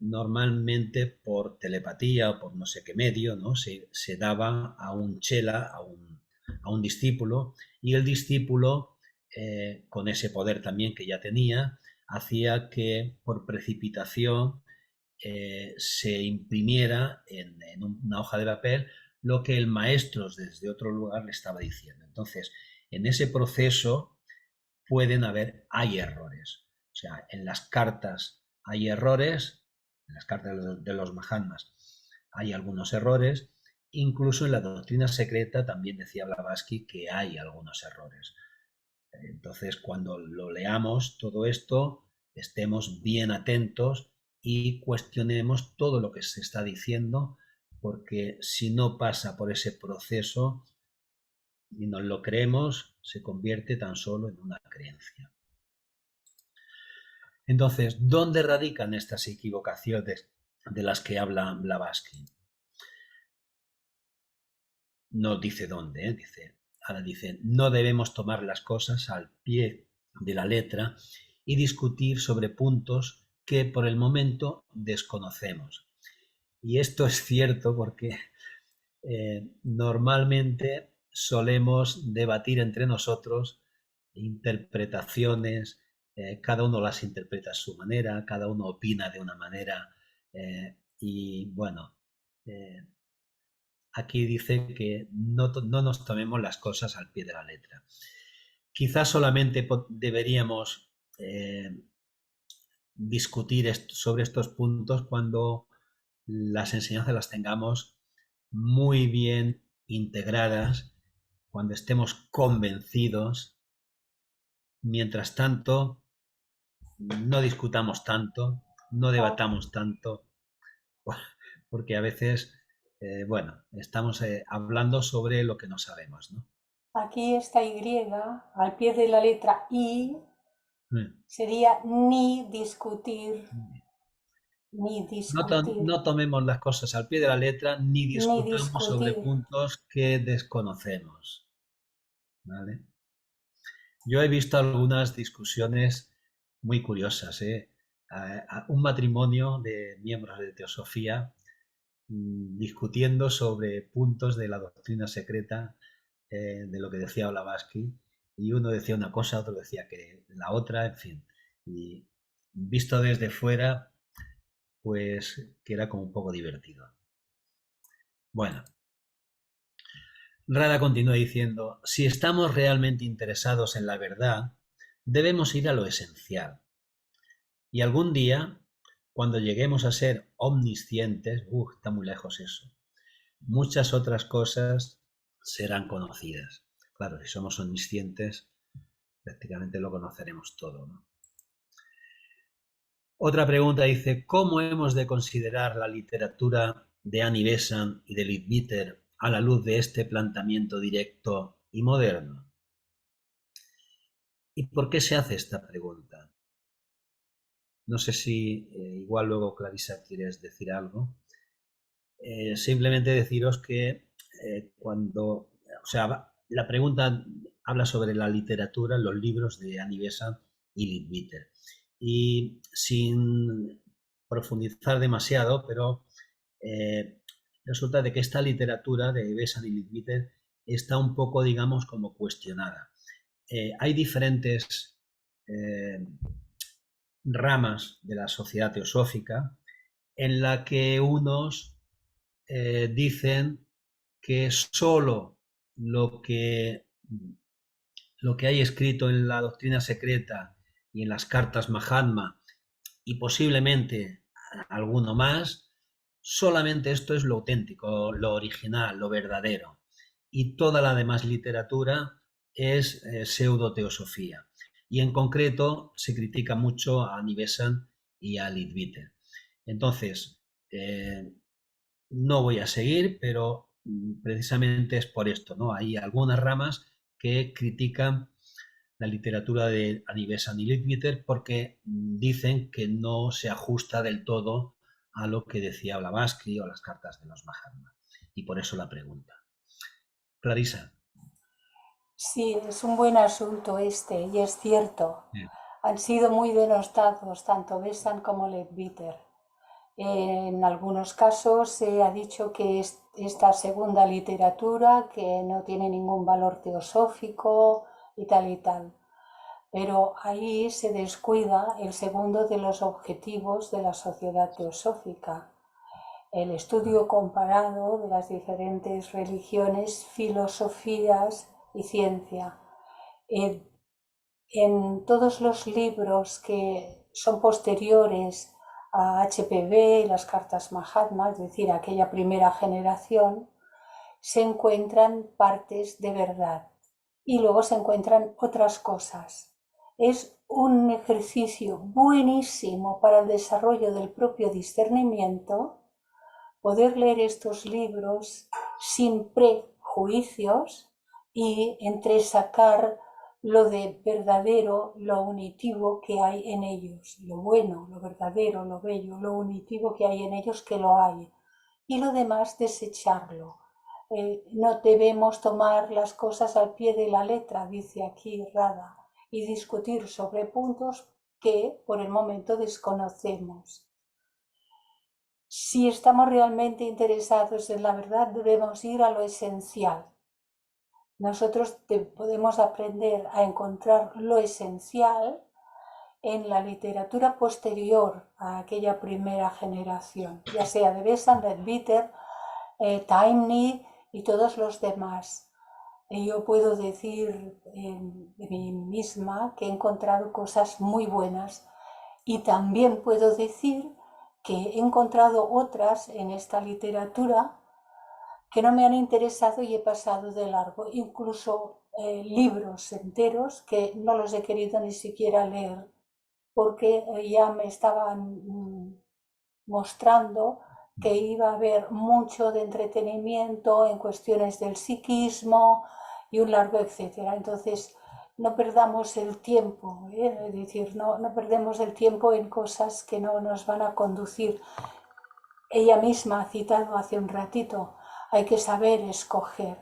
normalmente por telepatía o por no sé qué medio, ¿no? se daba a un chela, a un discípulo, y el discípulo, con ese poder también que ya tenía, hacía que por precipitación se imprimiera en una hoja de papel lo que el maestro desde otro lugar le estaba diciendo. Entonces, en ese proceso hay errores. O sea, en las cartas hay errores, en las cartas de los Mahatmas hay algunos errores, incluso en la doctrina secreta también decía Blavatsky que hay algunos errores. Entonces, cuando lo leamos todo esto, estemos bien atentos y cuestionemos todo lo que se está diciendo, porque si no pasa por ese proceso y nos lo creemos, se convierte tan solo en una creencia. Entonces, ¿dónde radican estas equivocaciones de las que habla Blavatsky? No dice dónde, ahora dice, no debemos tomar las cosas al pie de la letra y discutir sobre puntos que por el momento desconocemos. Y esto es cierto porque normalmente solemos debatir entre nosotros interpretaciones, cada uno las interpreta a su manera, cada uno opina de una manera y bueno, aquí dice que no nos tomemos las cosas al pie de la letra. Quizás solamente deberíamos discutir sobre estos puntos cuando las enseñanzas las tengamos muy bien integradas, cuando estemos convencidos. Mientras tanto, no discutamos tanto, no debatamos tanto, porque a veces, bueno, estamos hablando sobre lo que no sabemos, ¿no? Aquí esta Y, al pie de la letra I, Mm. sería ni discutir, ni No, discutir, no tomemos las cosas al pie de la letra ni ni discutamos sobre discutir. puntos que desconocemos, ¿vale? Yo he visto algunas discusiones muy curiosas, ¿eh? Un matrimonio de miembros de Teosofía discutiendo sobre puntos de la doctrina secreta de lo que decía Blavatsky, y uno decía una cosa, otro decía que la otra, en fin. Y visto desde fuera, pues que era como un poco divertido. Bueno, Rada continúa diciendo, si estamos realmente interesados en la verdad, debemos ir a lo esencial. Y algún día, cuando lleguemos a ser omniscientes, está muy lejos eso, muchas otras cosas serán conocidas. Claro, si somos omniscientes, prácticamente lo conoceremos todo, ¿no? Otra pregunta dice, ¿cómo hemos de considerar la literatura de Annie Besant y de Leadbeater a la luz de este planteamiento directo y moderno? ¿Y por qué se hace esta pregunta? No sé si igual luego, Clarisa, quieres decir algo. Simplemente deciros que o sea, la pregunta habla sobre la literatura, los libros de Annie Besant y Leadbeater. Y sin profundizar demasiado, pero resulta de que esta literatura de Besant y Leadbeater está un poco, digamos, como cuestionada. Hay diferentes ramas de la sociedad teosófica en la que unos dicen que solo lo que hay escrito en la doctrina secreta y en las cartas Mahatma y posiblemente alguno más, solamente esto es lo auténtico, lo original, lo verdadero. Y toda la demás literatura es pseudo-teosofía. Y en concreto se critica mucho a Annie Besant y a Leadbeater. Entonces, no voy a seguir, pero precisamente es por esto, ¿no? Hay algunas ramas que critican la literatura de Annie Besant y Leadbeater porque dicen que no se ajusta del todo a lo que decía Blavatsky o las cartas de los Mahatma. Y por eso la pregunta. Clarisa. Sí, es un buen asunto este, y es cierto. Bien. Han sido muy denostados tanto Besant como Leadbeater. En algunos casos se ha dicho que esta segunda literatura, que no tiene ningún valor teosófico y tal, pero ahí se descuida el segundo de los objetivos de la sociedad teosófica, el estudio comparado de las diferentes religiones, filosofías y ciencia. En todos los libros que son posteriores a HPB y las cartas Mahatma, es decir, aquella primera generación, se encuentran partes de verdad y luego se encuentran otras cosas. Es un ejercicio buenísimo para el desarrollo del propio discernimiento poder leer estos libros sin prejuicios y entresacar lo de verdadero, lo unitivo que hay en ellos, lo bueno, lo verdadero, lo bello, lo unitivo que hay en ellos, que lo hay, y lo demás desecharlo. No debemos tomar las cosas al pie de la letra, dice aquí Rada, y discutir sobre puntos que por el momento desconocemos. Si estamos realmente interesados en la verdad, debemos ir a lo esencial. Nosotros podemos aprender a encontrar lo esencial en la literatura posterior a aquella primera generación, ya sea de Besant, Leadbeater, Taimni y todos los demás. Yo puedo decir de mí misma que he encontrado cosas muy buenas y también puedo decir que he encontrado otras en esta literatura que no me han interesado y he pasado de largo, incluso libros enteros que no los he querido ni siquiera leer porque ya me estaban mostrando que iba a haber mucho de entretenimiento en cuestiones del psiquismo y un largo etcétera. Entonces, no perdamos el tiempo, es decir, no perdemos el tiempo en cosas que no nos van a conducir. Ella misma ha citado hace un ratito, hay que saber escoger,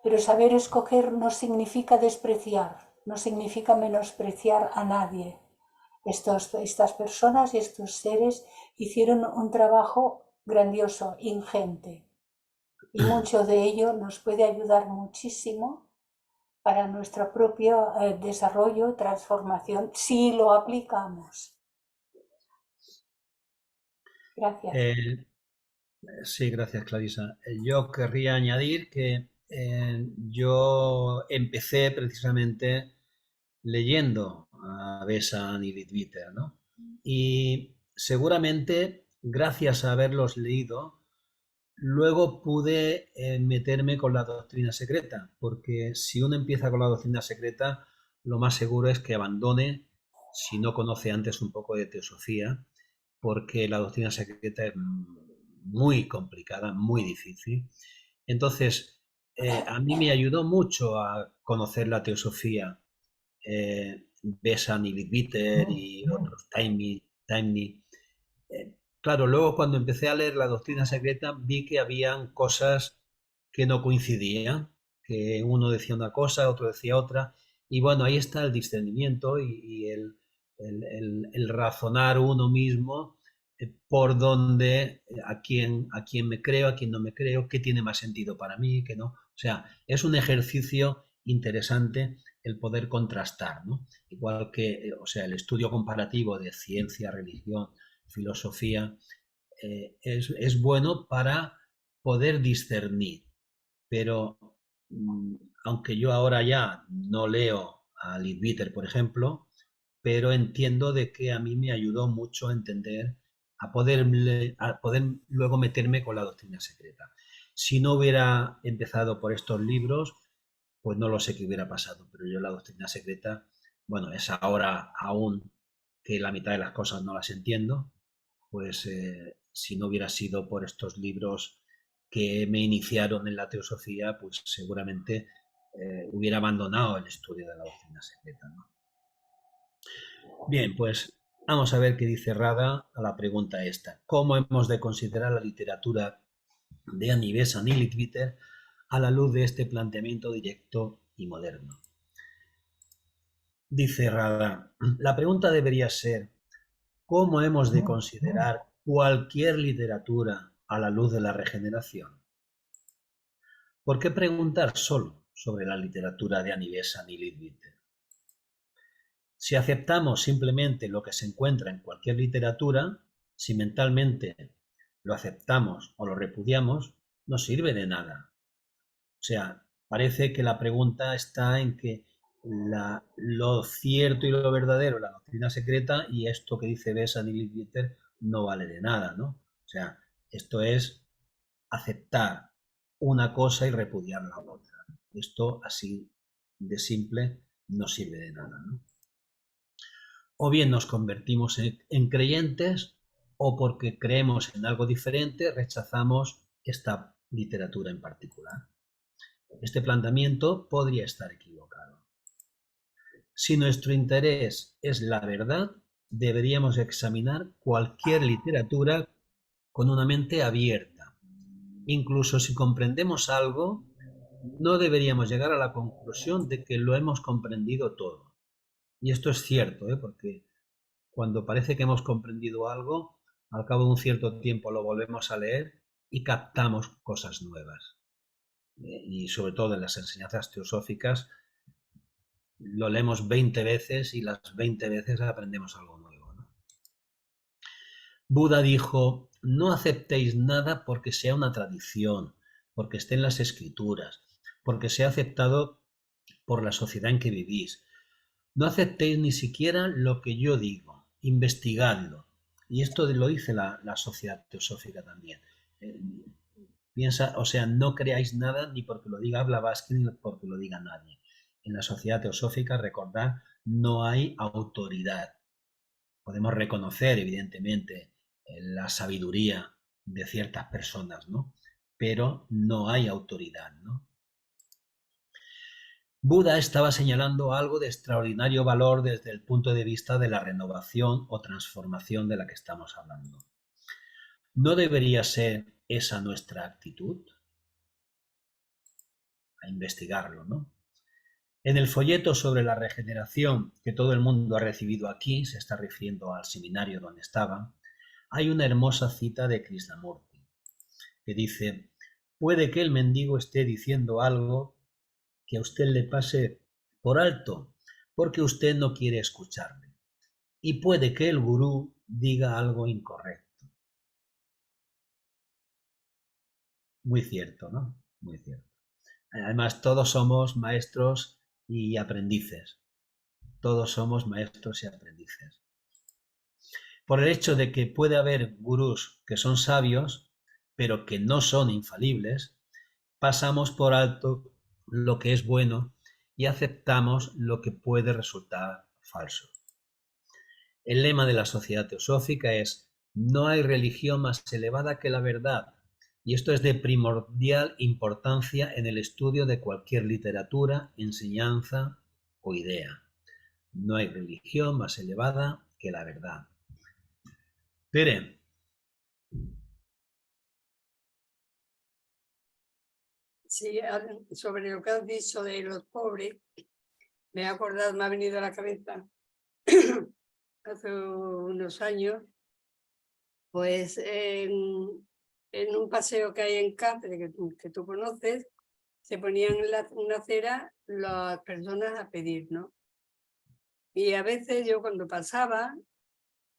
pero saber escoger no significa despreciar, no significa menospreciar a nadie. Estas personas y estos seres hicieron un trabajo grandioso, ingente, y mucho de ello nos puede ayudar muchísimo para nuestro propio desarrollo, transformación, si lo aplicamos. Gracias. Sí, gracias, Clarisa. Yo querría añadir que yo empecé precisamente leyendo a Besan y Leadbeater, ¿no? Y seguramente, gracias a haberlos leído, luego pude meterme con la doctrina secreta, porque si uno empieza con la doctrina secreta, lo más seguro es que abandone si no conoce antes un poco de teosofía, porque la doctrina secreta es muy complicada, muy difícil. Entonces, a mí me ayudó mucho a conocer la teosofía, Besan y Leadbeater y otros, Taimni. Claro, luego cuando empecé a leer la doctrina secreta vi que habían cosas que no coincidían, que uno decía una cosa, otro decía otra, y bueno, ahí está el discernimiento y el razonar uno mismo por dónde, a quién me creo, a quién no me creo, qué tiene más sentido para mí, qué no. O sea, es un ejercicio interesante el poder contrastar, ¿no? Igual que, o sea, el estudio comparativo de ciencia, religión, filosofía, es bueno para poder discernir, pero aunque yo ahora ya no leo a Leadbeater, por ejemplo, pero entiendo de que a mí me ayudó mucho a entender, a poder luego meterme con la doctrina secreta. Si no hubiera empezado por estos libros, pues no lo sé qué hubiera pasado, pero yo la doctrina secreta, bueno, es ahora aún que la mitad de las cosas no las entiendo, pues si no hubiera sido por estos libros que me iniciaron en la teosofía, pues seguramente hubiera abandonado el estudio de la doctrina secreta, ¿no? Bien, pues vamos a ver qué dice Rada a la pregunta esta. ¿Cómo hemos de considerar la literatura de Annie Besant y Leadbeater a la luz de este planteamiento directo y moderno? Dice Rada, la pregunta debería ser, ¿cómo hemos de considerar cualquier literatura a la luz de la regeneración? ¿Por qué preguntar solo sobre la literatura de Annie Besant y Leadbeater? Si aceptamos simplemente lo que se encuentra en cualquier literatura, si mentalmente lo aceptamos o lo repudiamos, no sirve de nada. O sea, parece que la pregunta está en que lo cierto y lo verdadero, la doctrina secreta, y esto que dice Besant y Leadbeater no vale de nada, ¿no? O sea, esto es aceptar una cosa y repudiar la otra. Esto así de simple no sirve de nada, ¿no? O bien nos convertimos en creyentes o porque creemos en algo diferente rechazamos esta literatura en particular. Este planteamiento podría estar equivocado. Si nuestro interés es la verdad, deberíamos examinar cualquier literatura con una mente abierta. Incluso si comprendemos algo, no deberíamos llegar a la conclusión de que lo hemos comprendido todo. Y esto es cierto, porque cuando parece que hemos comprendido algo, al cabo de un cierto tiempo lo volvemos a leer y captamos cosas nuevas. Y sobre todo en las enseñanzas teosóficas, lo leemos 20 veces y las 20 veces aprendemos algo nuevo, ¿no? Buda dijo, no aceptéis nada porque sea una tradición, porque esté en las escrituras, porque sea aceptado por la sociedad en que vivís. No aceptéis ni siquiera lo que yo digo, investigadlo. Y esto lo dice la sociedad teosófica también. Piensa, o sea, no creáis nada ni porque lo diga Blavatsky ni porque lo diga nadie. En la sociedad teosófica, recordad, no hay autoridad. Podemos reconocer, evidentemente, la sabiduría de ciertas personas, ¿no? Pero no hay autoridad, ¿no? Buda estaba señalando algo de extraordinario valor desde el punto de vista de la renovación o transformación de la que estamos hablando. ¿No debería ser esa nuestra actitud? A investigarlo, ¿no? En el folleto sobre la regeneración que todo el mundo ha recibido aquí, se está refiriendo al seminario donde estaba, hay una hermosa cita de Krishnamurti que dice: puede que el mendigo esté diciendo algo que a usted le pase por alto porque usted no quiere escucharle, y puede que el gurú diga algo incorrecto. Muy cierto, ¿no? Muy cierto. Además, todos somos maestros y aprendices. Todos somos maestros y aprendices. Por el hecho de que puede haber gurús que son sabios, pero que no son infalibles, pasamos por alto lo que es bueno y aceptamos lo que puede resultar falso. El lema de la Sociedad Teosófica es: no hay religión más elevada que la verdad, y esto es de primordial importancia en el estudio de cualquier literatura, enseñanza o idea. No hay religión más elevada que la verdad. Pere. Sí, sobre lo que has dicho de los pobres, me he acordado, me ha venido a la cabeza hace unos años, pues en un paseo que hay en Cáceres, que tú conoces, se ponían en una acera las personas a pedir, ¿no? Y a veces yo cuando pasaba,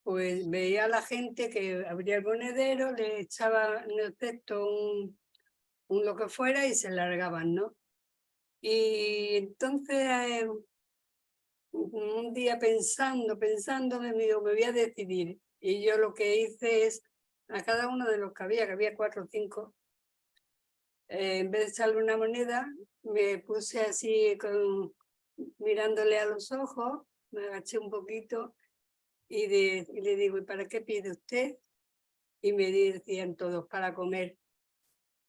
pues veía a la gente que abría el monedero, le echaba en el cesto un lo que fuera y se largaban, ¿no? Y entonces un día pensando, me digo, me voy a decidir. Y yo lo que hice es, a cada uno de los que había 4 o 5, en vez de echarle una moneda, me puse así mirándole a los ojos, me agaché un poquito y le digo, ¿y para qué pide usted? Y me decían todos, para comer.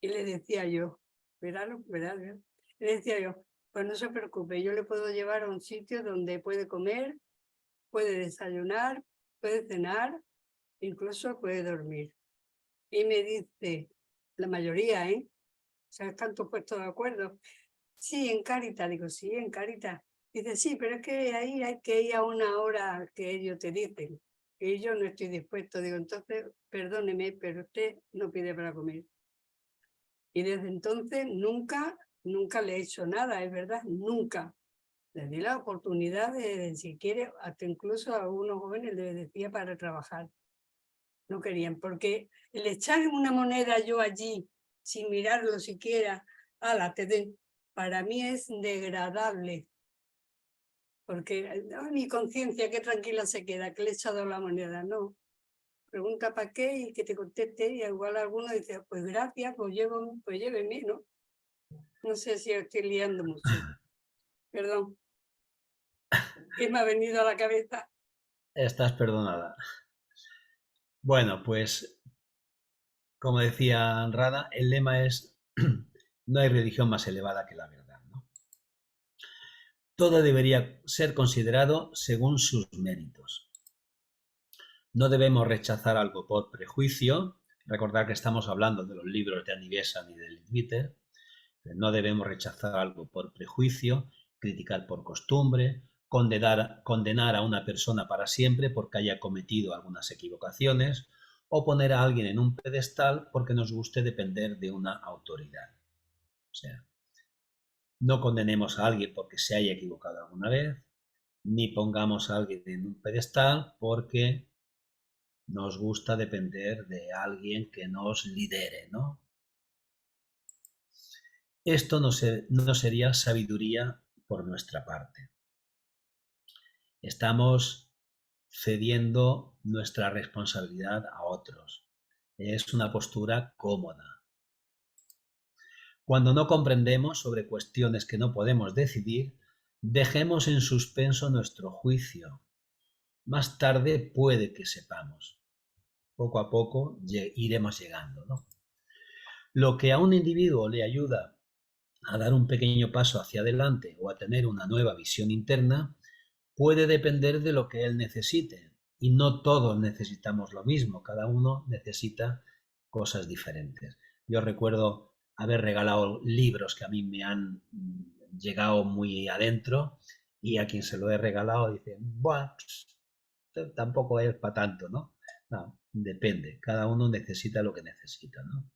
Y le decía yo, veralo. Le decía yo, pues no se preocupe, yo le puedo llevar a un sitio donde puede comer, puede desayunar, puede cenar, incluso puede dormir. Y me dice, la mayoría, ¿eh? O sea, están todos puestos de acuerdo. Sí, en Cáritas. Digo, sí, en Cáritas. Dice, sí, pero es que ahí hay que ir a una hora que ellos te dicen. Y yo no estoy dispuesto. Digo, entonces, perdóneme, pero usted no pide para comer. Y desde entonces nunca le he hecho nada, es verdad, nunca. Les di la oportunidad de, si quiere, hasta incluso a algunos jóvenes les decía para trabajar. No querían, porque el echar una moneda yo allí, sin mirarlo siquiera, ala, te den, para mí es degradable. Porque mi conciencia, qué tranquila se queda, que le he echado la moneda, no. Pregunta para qué y que te conteste, y igual alguno dice, pues gracias, pues lléveme, ¿no? No sé si estoy liando mucho. Perdón. ¿Qué me ha venido a la cabeza? Estás perdonada. Bueno, pues, como decía Rada, el lema es: no hay religión más elevada que la verdad, ¿no? Todo debería ser considerado según sus méritos. No debemos rechazar algo por prejuicio. Recordad que estamos hablando de los libros de Anibesan y de Leadbeater. No debemos rechazar algo por prejuicio, criticar por costumbre, condenar a una persona para siempre porque haya cometido algunas equivocaciones, o poner a alguien en un pedestal porque nos guste depender de una autoridad. O sea, no condenemos a alguien porque se haya equivocado alguna vez, ni pongamos a alguien en un pedestal porque nos gusta depender de alguien que nos lidere, ¿no? Esto no sería sabiduría por nuestra parte. Estamos cediendo nuestra responsabilidad a otros. Es una postura cómoda. Cuando no comprendemos sobre cuestiones que no podemos decidir, dejemos en suspenso nuestro juicio. Más tarde puede que sepamos. poco a poco iremos llegando, ¿no? Lo que a un individuo le ayuda a dar un pequeño paso hacia adelante o a tener una nueva visión interna puede depender de lo que él necesite. Y no todos necesitamos lo mismo, cada uno necesita cosas diferentes. Yo recuerdo haber regalado libros que a mí me han llegado muy adentro y a quien se lo he regalado dice, bueno, tampoco es para tanto, ¿no? No, depende, cada uno necesita lo que necesita, ¿no?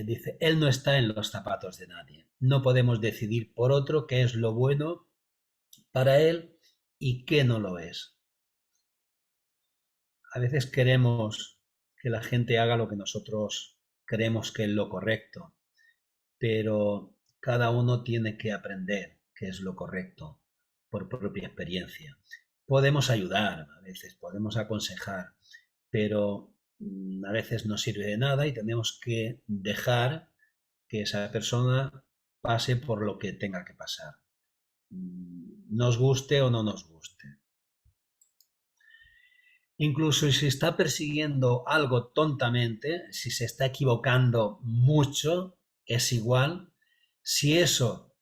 Dice, él no está en los zapatos de nadie. No podemos decidir por otro qué es lo bueno para él y qué no lo es. A veces queremos que la gente haga lo que nosotros creemos que es lo correcto, pero cada uno tiene que aprender qué es lo correcto por propia experiencia. Podemos ayudar, a veces podemos aconsejar, pero a veces no sirve de nada y tenemos que dejar que esa persona pase por lo que tenga que pasar, nos guste o no nos guste. Incluso si está persiguiendo algo tontamente, si se está equivocando mucho, es igual. Si eso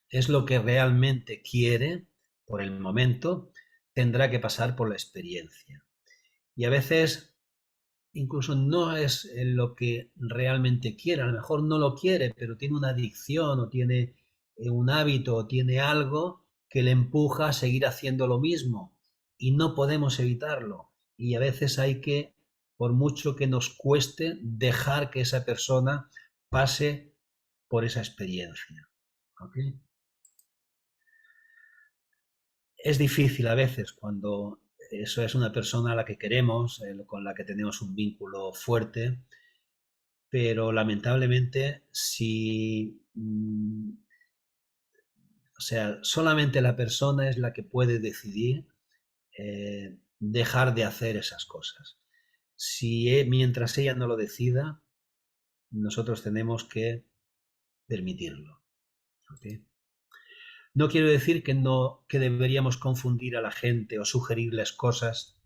es lo que realmente quiere por el momento, tendrá que pasar por la experiencia. Y a veces incluso no es lo que realmente quiere, a lo mejor no lo quiere, pero tiene una adicción o tiene un hábito o tiene algo que le empuja a seguir haciendo lo mismo y no podemos evitarlo. Y a veces hay que, por mucho que nos cueste, dejar que esa persona pase por esa experiencia. ¿Okay? Es difícil a veces cuando eso es una persona a la que queremos, con la que tenemos un vínculo fuerte, pero lamentablemente si, o sea, solamente la persona es la que puede decidir dejar de hacer esas cosas. Si mientras ella no lo decida, nosotros tenemos que permitirlo. ¿Okay? No quiero decir que deberíamos confundir a la gente o sugerirles cosas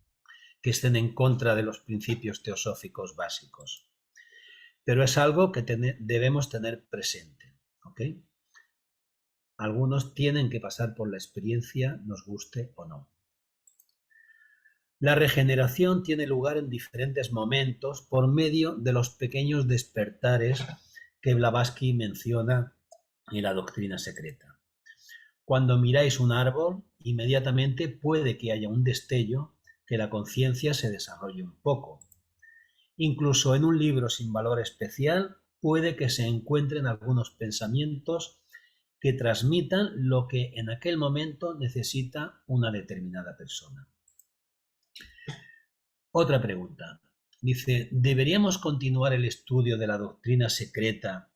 que estén en contra de los principios teosóficos básicos, pero es algo que debemos tener presente. ¿Okay? Algunos tienen que pasar por la experiencia, nos guste o no. La regeneración tiene lugar en diferentes momentos por medio de los pequeños despertares que Blavatsky menciona en la doctrina secreta. Cuando miráis un árbol, inmediatamente puede que haya un destello, que la conciencia se desarrolle un poco. Incluso en un libro sin valor especial, puede que se encuentren algunos pensamientos que transmitan lo que en aquel momento necesita una determinada persona. Otra pregunta. Dice, ¿deberíamos continuar el estudio de la doctrina secreta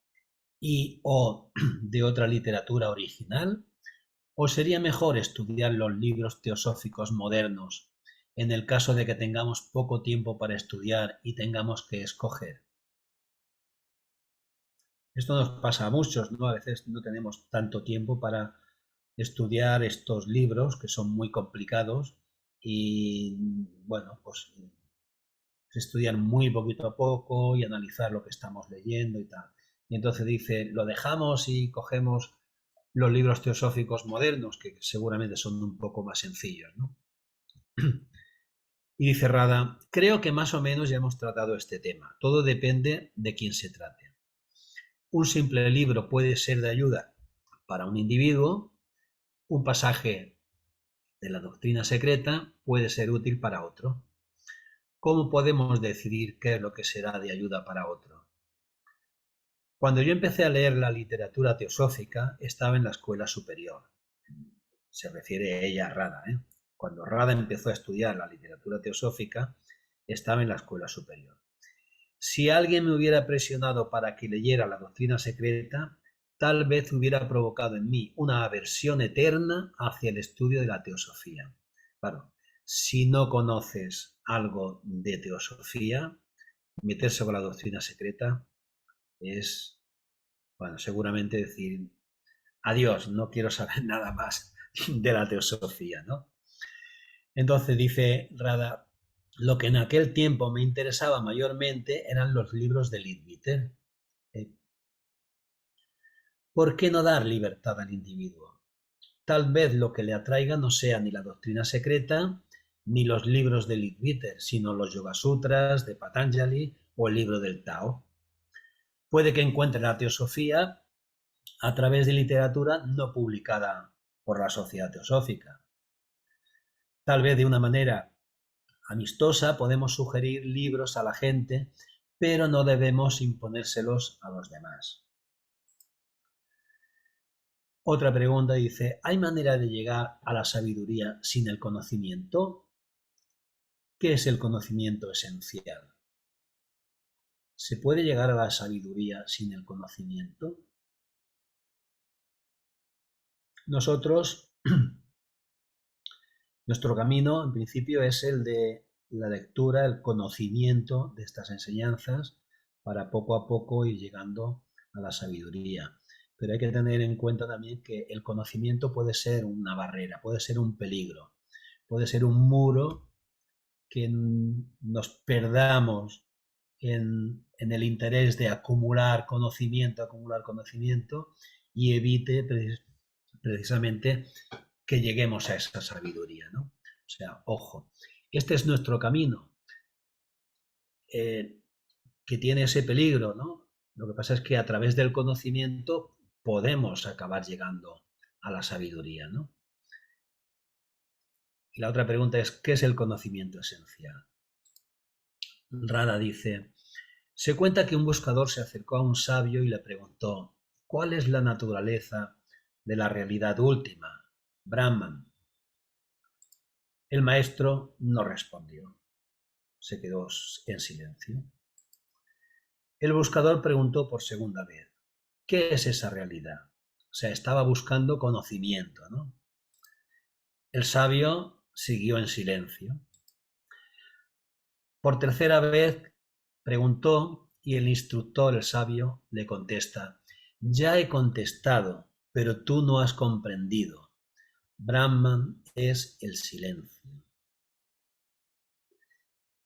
y o de otra literatura original? ¿O sería mejor estudiar los libros teosóficos modernos en el caso de que tengamos poco tiempo para estudiar y tengamos que escoger? Esto nos pasa a muchos, ¿no? A veces no tenemos tanto tiempo para estudiar estos libros que son muy complicados y, bueno, pues estudiar muy poquito a poco y analizar lo que estamos leyendo y tal. Y entonces dice, lo dejamos y cogemos los libros teosóficos modernos, que seguramente son un poco más sencillos, ¿no? Y dice Rada, creo que más o menos ya hemos tratado este tema. Todo depende de quién se trate. Un simple libro puede ser de ayuda para un individuo, un pasaje de la doctrina secreta puede ser útil para otro. ¿Cómo podemos decidir qué es lo que será de ayuda para otro? Cuando yo empecé a leer la literatura teosófica, estaba en la escuela superior. Se refiere ella a Rada, ¿eh? Cuando Rada empezó a estudiar la literatura teosófica, estaba en la escuela superior. Si alguien me hubiera presionado para que leyera la doctrina secreta, tal vez hubiera provocado en mí una aversión eterna hacia el estudio de la teosofía. Claro, si no conoces algo de teosofía, meterse con la doctrina secreta es, bueno, seguramente decir, adiós, no quiero saber nada más de la teosofía, ¿no? Entonces dice Rada, lo que en aquel tiempo me interesaba mayormente eran los libros de Leadbeater. ¿Por qué no dar libertad al individuo? Tal vez lo que le atraiga no sea ni la doctrina secreta, ni los libros de Leadbeater, sino los Yoga Sutras de Patanjali o el libro del Tao. Puede que encuentre la teosofía a través de literatura no publicada por la Sociedad Teosófica. Tal vez de una manera amistosa podemos sugerir libros a la gente, pero no debemos imponérselos a los demás. Otra pregunta dice, ¿hay manera de llegar a la sabiduría sin el conocimiento? ¿Qué es el conocimiento esencial? ¿Se puede llegar a la sabiduría sin el conocimiento? Nosotros, nuestro camino en principio es el de la lectura, el conocimiento de estas enseñanzas para poco a poco ir llegando a la sabiduría. Pero hay que tener en cuenta también que el conocimiento puede ser una barrera, puede ser un peligro, puede ser un muro que nos perdamos en el interés de acumular conocimiento y evite precisamente que lleguemos a esa sabiduría, ¿no? O sea, ojo, este es nuestro camino, que tiene ese peligro, ¿no? Lo que pasa es que a través del conocimiento podemos acabar llegando a la sabiduría, ¿no? Y la otra pregunta es, ¿qué es el conocimiento esencial? Rada dice, se cuenta que un buscador se acercó a un sabio y le preguntó, ¿cuál es la naturaleza de la realidad última, Brahman? El maestro no respondió, se quedó en silencio. El buscador preguntó por segunda vez, ¿qué es esa realidad? O sea, estaba buscando conocimiento, ¿no? El sabio siguió en silencio. Por tercera vez preguntó y el instructor, el sabio, le contesta, ya he contestado, pero tú no has comprendido. Brahman es el silencio.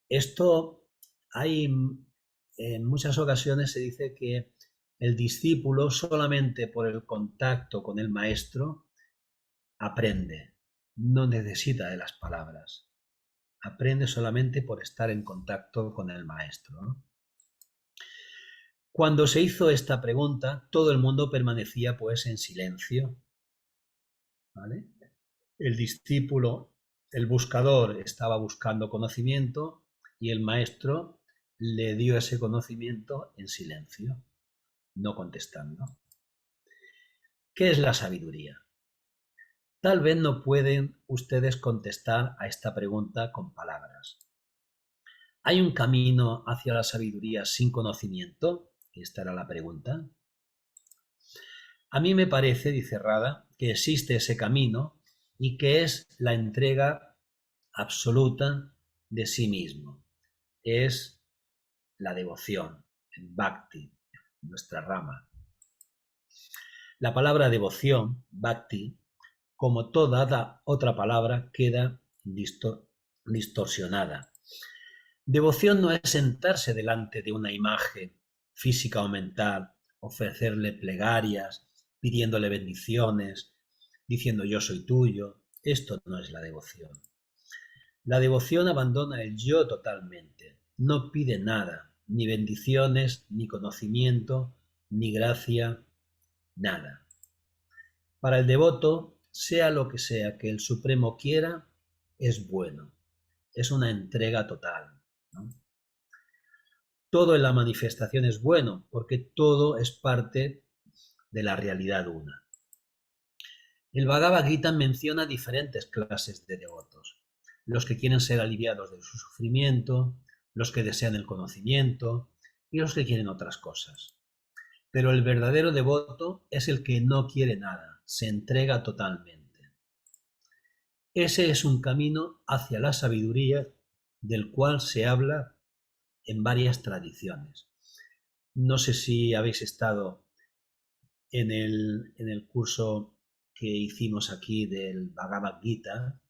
Esto hay, en muchas ocasiones se dice que el discípulo solamente por el contacto con el maestro aprende, no necesita de las palabras. Aprende solamente por estar en contacto con el maestro, ¿no? Cuando se hizo esta pregunta, todo el mundo permanecía pues en silencio, ¿vale? El discípulo, el buscador, estaba buscando conocimiento y el maestro le dio ese conocimiento en silencio, no contestando. ¿Qué es la sabiduría? Tal vez no pueden ustedes contestar a esta pregunta con palabras. ¿Hay un camino hacia la sabiduría sin conocimiento? Esta era la pregunta. A mí me parece, dice Rada, que existe ese camino y que es la entrega absoluta de sí mismo. Es la devoción, el bhakti, nuestra rama. La palabra devoción, bhakti, como toda otra palabra, queda distorsionada. Devoción no es sentarse delante de una imagen física o mental, ofrecerle plegarias, pidiéndole bendiciones, diciendo yo soy tuyo. Esto no es la devoción. La devoción abandona el yo totalmente. No pide nada, ni bendiciones, ni conocimiento, ni gracia, nada. Para el devoto, sea lo que sea que el Supremo quiera, es bueno. Es una entrega total, ¿no? Todo en la manifestación es bueno, porque todo es parte de la realidad una. El Bhagavad Gita menciona diferentes clases de devotos. Los que quieren ser aliviados de su sufrimiento, los que desean el conocimiento y los que quieren otras cosas. Pero el verdadero devoto es el que no quiere nada, se entrega totalmente. Ese es un camino hacia la sabiduría del cual se habla en varias tradiciones. No sé si habéis estado en el curso que hicimos aquí del Bhagavad Gita,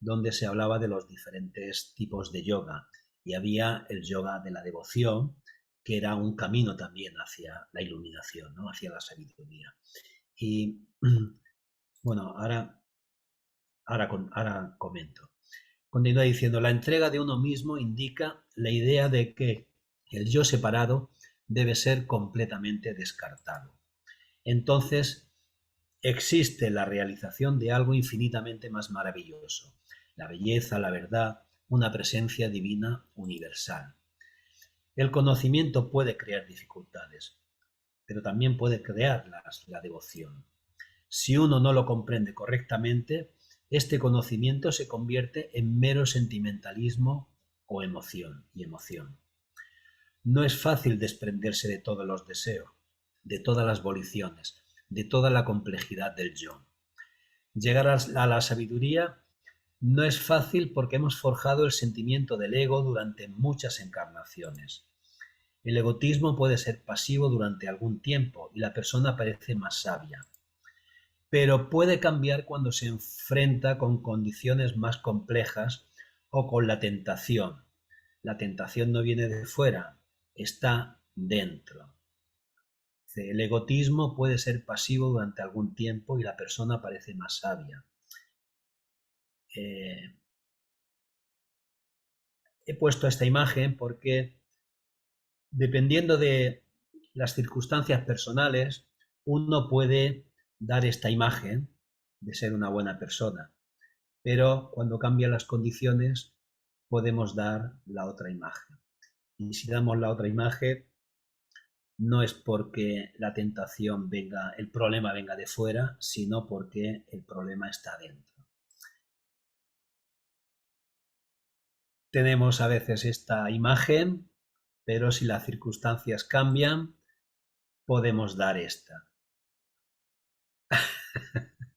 donde se hablaba de los diferentes tipos de yoga. Y había el yoga de la devoción, que era un camino también hacia la iluminación, ¿no? Hacia la sabiduría. Y bueno, ahora comento. Continúa diciendo, la entrega de uno mismo indica la idea de que el yo separado debe ser completamente descartado. Entonces, existe la realización de algo infinitamente más maravilloso, la belleza, la verdad, una presencia divina universal. El conocimiento puede crear dificultades, pero también puede crearlas la devoción. Si uno no lo comprende correctamente, este conocimiento se convierte en mero sentimentalismo o emoción. No es fácil desprenderse de todos los deseos, de todas las voliciones, de toda la complejidad del yo. Llegar a la sabiduría no es fácil porque hemos forjado el sentimiento del ego durante muchas encarnaciones. El egotismo puede ser pasivo durante algún tiempo y la persona parece más sabia, pero puede cambiar cuando se enfrenta con condiciones más complejas o con la tentación. La tentación no viene de fuera, está dentro. El egotismo puede ser pasivo durante algún tiempo y la persona parece más sabia. He puesto esta imagen porque dependiendo de las circunstancias personales, uno puede dar esta imagen de ser una buena persona, pero cuando cambian las condiciones podemos dar la otra imagen. Y si damos la otra imagen, no es porque la tentación venga, el problema venga de fuera, sino porque el problema está dentro. Tenemos a veces esta imagen, pero si las circunstancias cambian, podemos dar esta.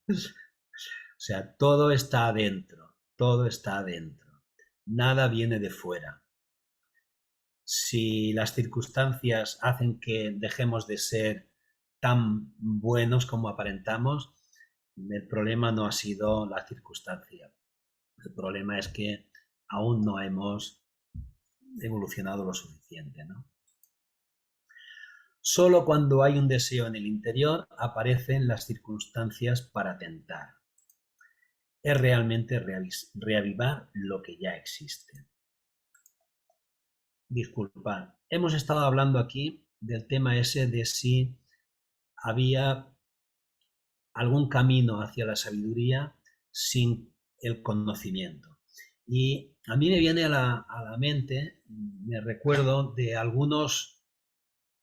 O sea, todo está adentro, todo está adentro. Nada viene de fuera. Si las circunstancias hacen que dejemos de ser tan buenos como aparentamos, el problema no ha sido la circunstancia. El problema es que aún no hemos evolucionado lo suficiente, ¿no? Solo cuando hay un deseo en el interior aparecen las circunstancias para tentar. Es realmente reavivar lo que ya existe. Disculpad, hemos estado hablando aquí del tema ese de si había algún camino hacia la sabiduría sin el conocimiento. Y a mí me viene a la mente, me recuerdo de algunos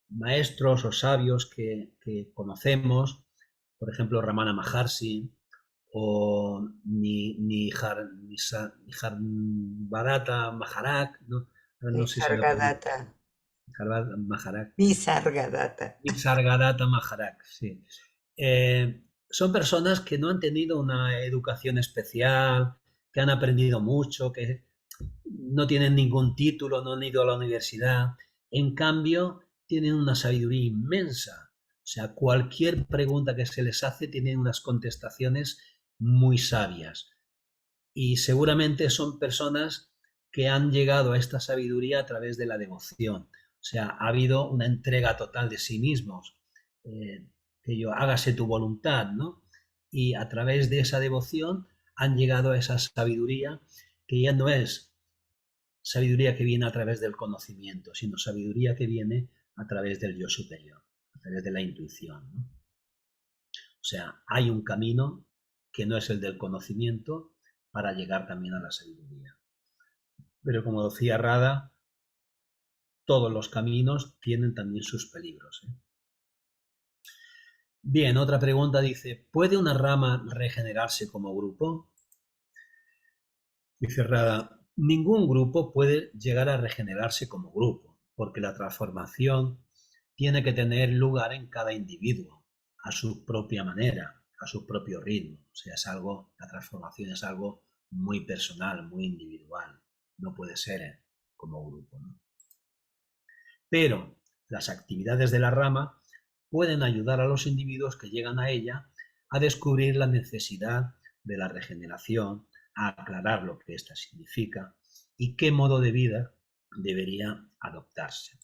maestros o sabios que conocemos, por ejemplo Ramana Maharshi o Nisargadatta Maharaj, no sé si lo Nisargadatta. Maharaj. Nisargadatta. Nisargadatta Maharaj, sí. Son personas que no han tenido una educación especial, que han aprendido mucho, que no tienen ningún título, no han ido a la universidad. En cambio, tienen una sabiduría inmensa. O sea, cualquier pregunta que se les hace tienen unas contestaciones muy sabias. Y seguramente son personas que han llegado a esta sabiduría a través de la devoción. O sea, ha habido una entrega total de sí mismos. Que yo, hágase tu voluntad, ¿no? Y a través de esa devoción han llegado a esa sabiduría que ya no es sabiduría que viene a través del conocimiento, sino sabiduría que viene a través del yo superior, a través de la intuición, ¿no? O sea, hay un camino que no es el del conocimiento para llegar también a la sabiduría. Pero como decía Radha, todos los caminos tienen también sus peligros, ¿eh? Bien, otra pregunta dice, ¿puede una rama regenerarse como grupo? Dice Radha, ningún grupo puede llegar a regenerarse como grupo, porque la transformación tiene que tener lugar en cada individuo, a su propia manera, a su propio ritmo. O sea, la transformación es algo muy personal, muy individual. No puede ser como grupo, ¿no? Pero las actividades de la rama pueden ayudar a los individuos que llegan a ella a descubrir la necesidad de la regeneración a aclarar lo que ésta significa y qué modo de vida debería adoptarse.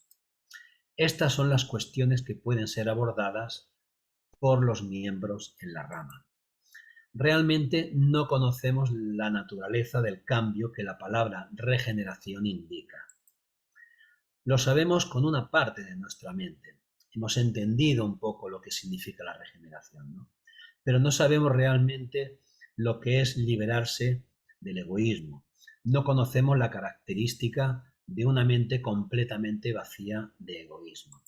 Estas son las cuestiones que pueden ser abordadas por los miembros en la rama. Realmente no conocemos la naturaleza del cambio que la palabra regeneración indica. Lo sabemos con una parte de nuestra mente. Hemos entendido un poco lo que significa la regeneración, ¿no? Pero no sabemos realmente lo que es liberarse del egoísmo. No conocemos la característica de una mente completamente vacía de egoísmo.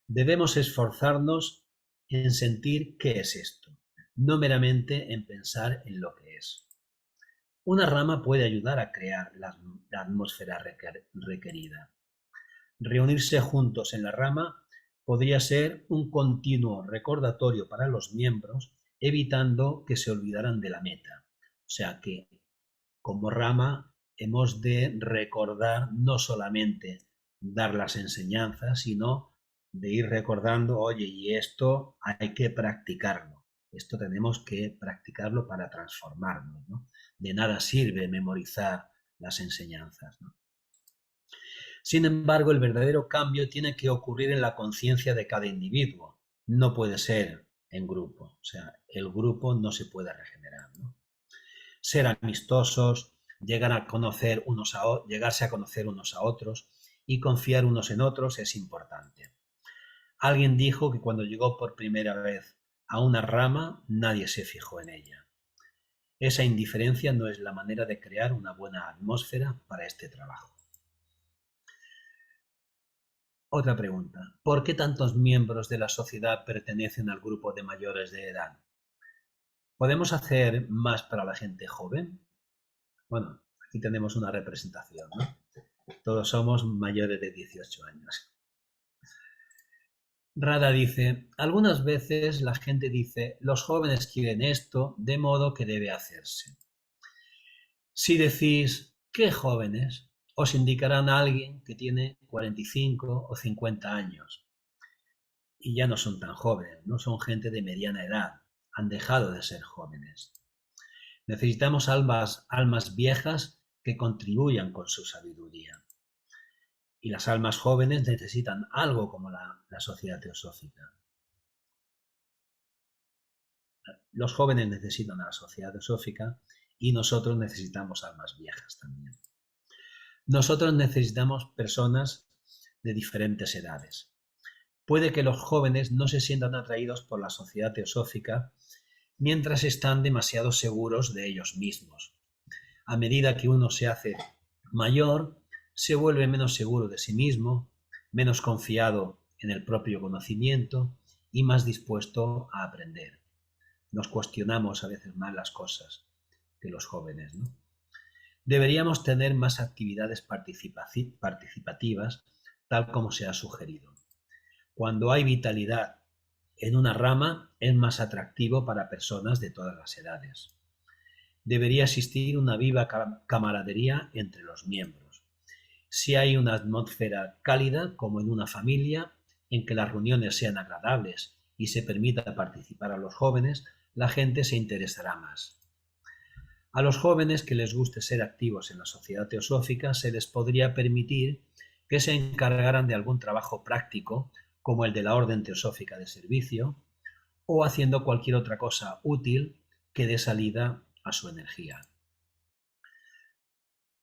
Debemos esforzarnos en sentir qué es esto, no meramente en pensar en lo que es. Una rama puede ayudar a crear la atmósfera requerida. Reunirse juntos en la rama podría ser un continuo recordatorio para los miembros, evitando que se olvidaran de la meta. O sea que, como rama, hemos de recordar no solamente dar las enseñanzas, sino de ir recordando, oye, y esto hay que practicarlo. Esto tenemos que practicarlo para transformarnos, ¿no? De nada sirve memorizar las enseñanzas, ¿no? Sin embargo, el verdadero cambio tiene que ocurrir en la conciencia de cada individuo. No puede ser en grupo. O sea, el grupo no se puede regenerar, ¿no? Ser amistosos, llegarse a conocer unos a otros y confiar unos en otros es importante. Alguien dijo que cuando llegó por primera vez a una rama, nadie se fijó en ella. Esa indiferencia no es la manera de crear una buena atmósfera para este trabajo. Otra pregunta. ¿Por qué tantos miembros de la sociedad pertenecen al grupo de mayores de edad? ¿Podemos hacer más para la gente joven? Bueno, aquí tenemos una representación, ¿no? Todos somos mayores de 18 años. Rada dice, algunas veces la gente dice, los jóvenes quieren esto, de modo que debe hacerse. Si decís, ¿qué jóvenes? Os indicarán a alguien que tiene 45 o 50 años. Y ya no son tan jóvenes, no son gente de mediana edad, han dejado de ser jóvenes. Necesitamos almas viejas que contribuyan con su sabiduría. Y las almas jóvenes necesitan algo como la sociedad teosófica. Los jóvenes necesitan a la sociedad teosófica y nosotros necesitamos almas viejas también. Nosotros necesitamos personas de diferentes edades. Puede que los jóvenes no se sientan atraídos por la sociedad teosófica mientras están demasiado seguros de ellos mismos. A medida que uno se hace mayor, se vuelve menos seguro de sí mismo, menos confiado en el propio conocimiento y más dispuesto a aprender. Nos cuestionamos a veces más las cosas que los jóvenes, ¿no? Deberíamos tener más actividades participativas, tal como se ha sugerido. Cuando hay vitalidad en una rama, es más atractivo para personas de todas las edades. Debería existir una viva camaradería entre los miembros. Si hay una atmósfera cálida, como en una familia, en que las reuniones sean agradables y se permita participar a los jóvenes, la gente se interesará más. A los jóvenes que les guste ser activos en la sociedad teosófica se les podría permitir que se encargaran de algún trabajo práctico, como el de la Orden Teosófica de Servicio, o haciendo cualquier otra cosa útil que dé salida a su energía.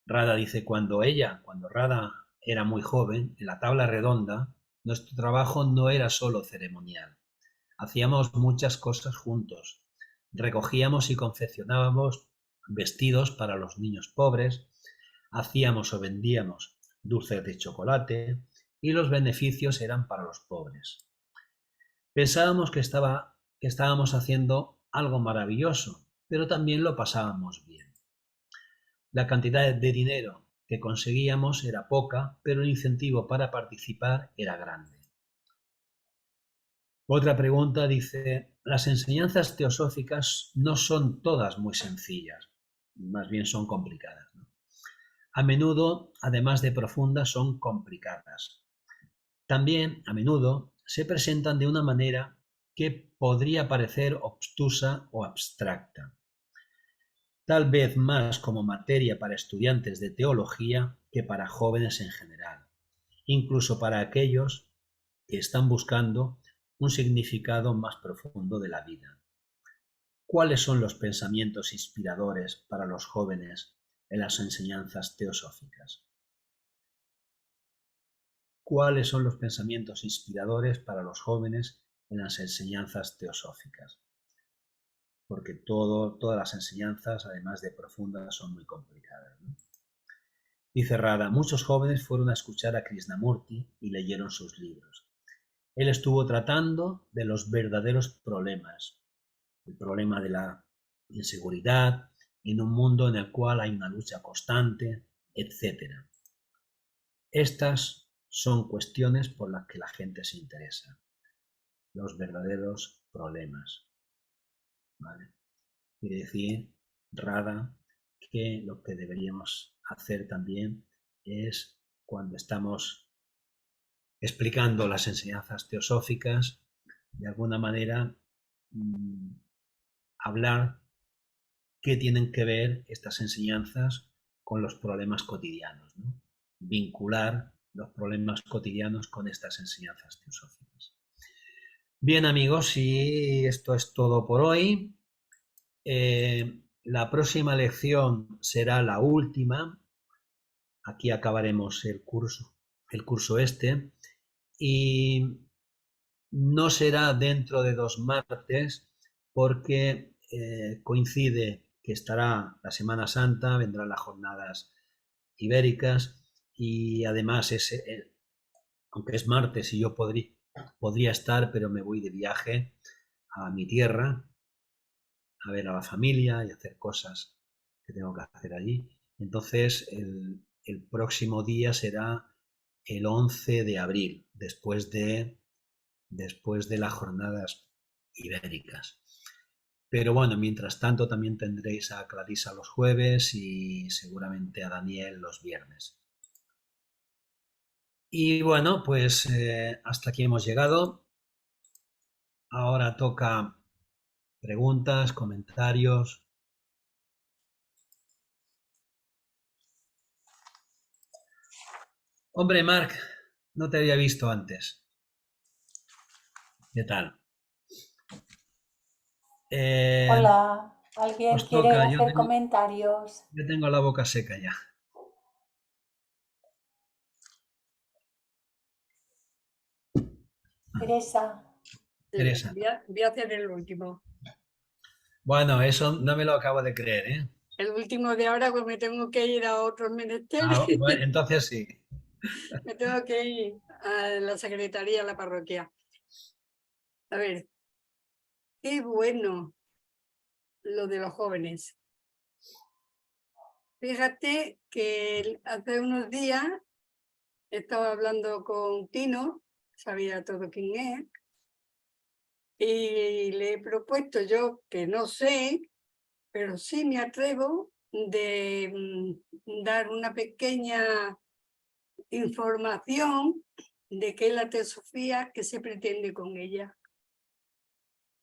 Rada dice, cuando Rada era muy joven, en la tabla redonda, nuestro trabajo no era solo ceremonial. Hacíamos muchas cosas juntos. Recogíamos y confeccionábamos vestidos para los niños pobres, hacíamos o vendíamos dulces de chocolate y los beneficios eran para los pobres. Pensábamos que estábamos haciendo algo maravilloso, pero también lo pasábamos bien. La cantidad de dinero que conseguíamos era poca, pero el incentivo para participar era grande. Otra pregunta dice, las enseñanzas teosóficas no son todas muy sencillas, más bien son complicadas, ¿no? A menudo, además de profundas, son complicadas. También, a menudo, se presentan de una manera que podría parecer obtusa o abstracta. tal vez más como materia para estudiantes de teología que para jóvenes en general, incluso para aquellos que están buscando un significado más profundo de la vida. ¿Cuáles son los pensamientos inspiradores para los jóvenes en las enseñanzas teosóficas? ¿Cuáles son los pensamientos inspiradores para los jóvenes en las enseñanzas teosóficas? Porque todas las enseñanzas, además de profundas, son muy complicadas, ¿no? Dice Radha, muchos jóvenes fueron a escuchar a Krishnamurti y leyeron sus libros. Él estuvo tratando de los verdaderos problemas, el problema de la inseguridad en un mundo en el cual hay una lucha constante, etc. Estas son cuestiones por las que la gente se interesa, los verdaderos problemas, ¿vale? Quiere decir, Radha, que lo que deberíamos hacer también es, cuando estamos explicando las enseñanzas teosóficas, de alguna manera hablar qué tienen que ver estas enseñanzas con los problemas cotidianos, ¿no? Vincular los problemas cotidianos con estas enseñanzas teosóficas. Bien, amigos, y esto es todo por hoy. La próxima lección será la última. Aquí acabaremos el curso este, y no será dentro de 2 martes porque coincide que estará la Semana Santa, vendrán las jornadas ibéricas y además aunque es martes y yo podría estar, pero me voy de viaje a mi tierra a ver a la familia y hacer cosas que tengo que hacer allí. Entonces el próximo día será el 11 de abril, después de las jornadas ibéricas. Pero bueno, mientras tanto también tendréis a Clarisa los jueves y seguramente a Daniel los viernes. Y bueno, pues hasta aquí hemos llegado. Ahora toca preguntas, comentarios. Hombre, Marc, no te había visto antes. ¿Qué tal? Hola, ¿alguien Os quiere toca, hacer comentarios? yo tengo la boca seca ya. Teresa, Teresa. Voy a hacer el último. Bueno, eso no me lo acabo de creer, ¿eh? El último de ahora, pues me tengo que ir a otros menesteres. Bueno, entonces sí. Me tengo que ir a la secretaría, a la parroquia. A ver, qué bueno lo de los jóvenes. Fíjate que hace unos días estaba hablando con Tino, sabía todo quién es, y le he propuesto yo, que no sé, pero sí me atrevo de dar una pequeña información de qué es la teosofía, qué se pretende con ella,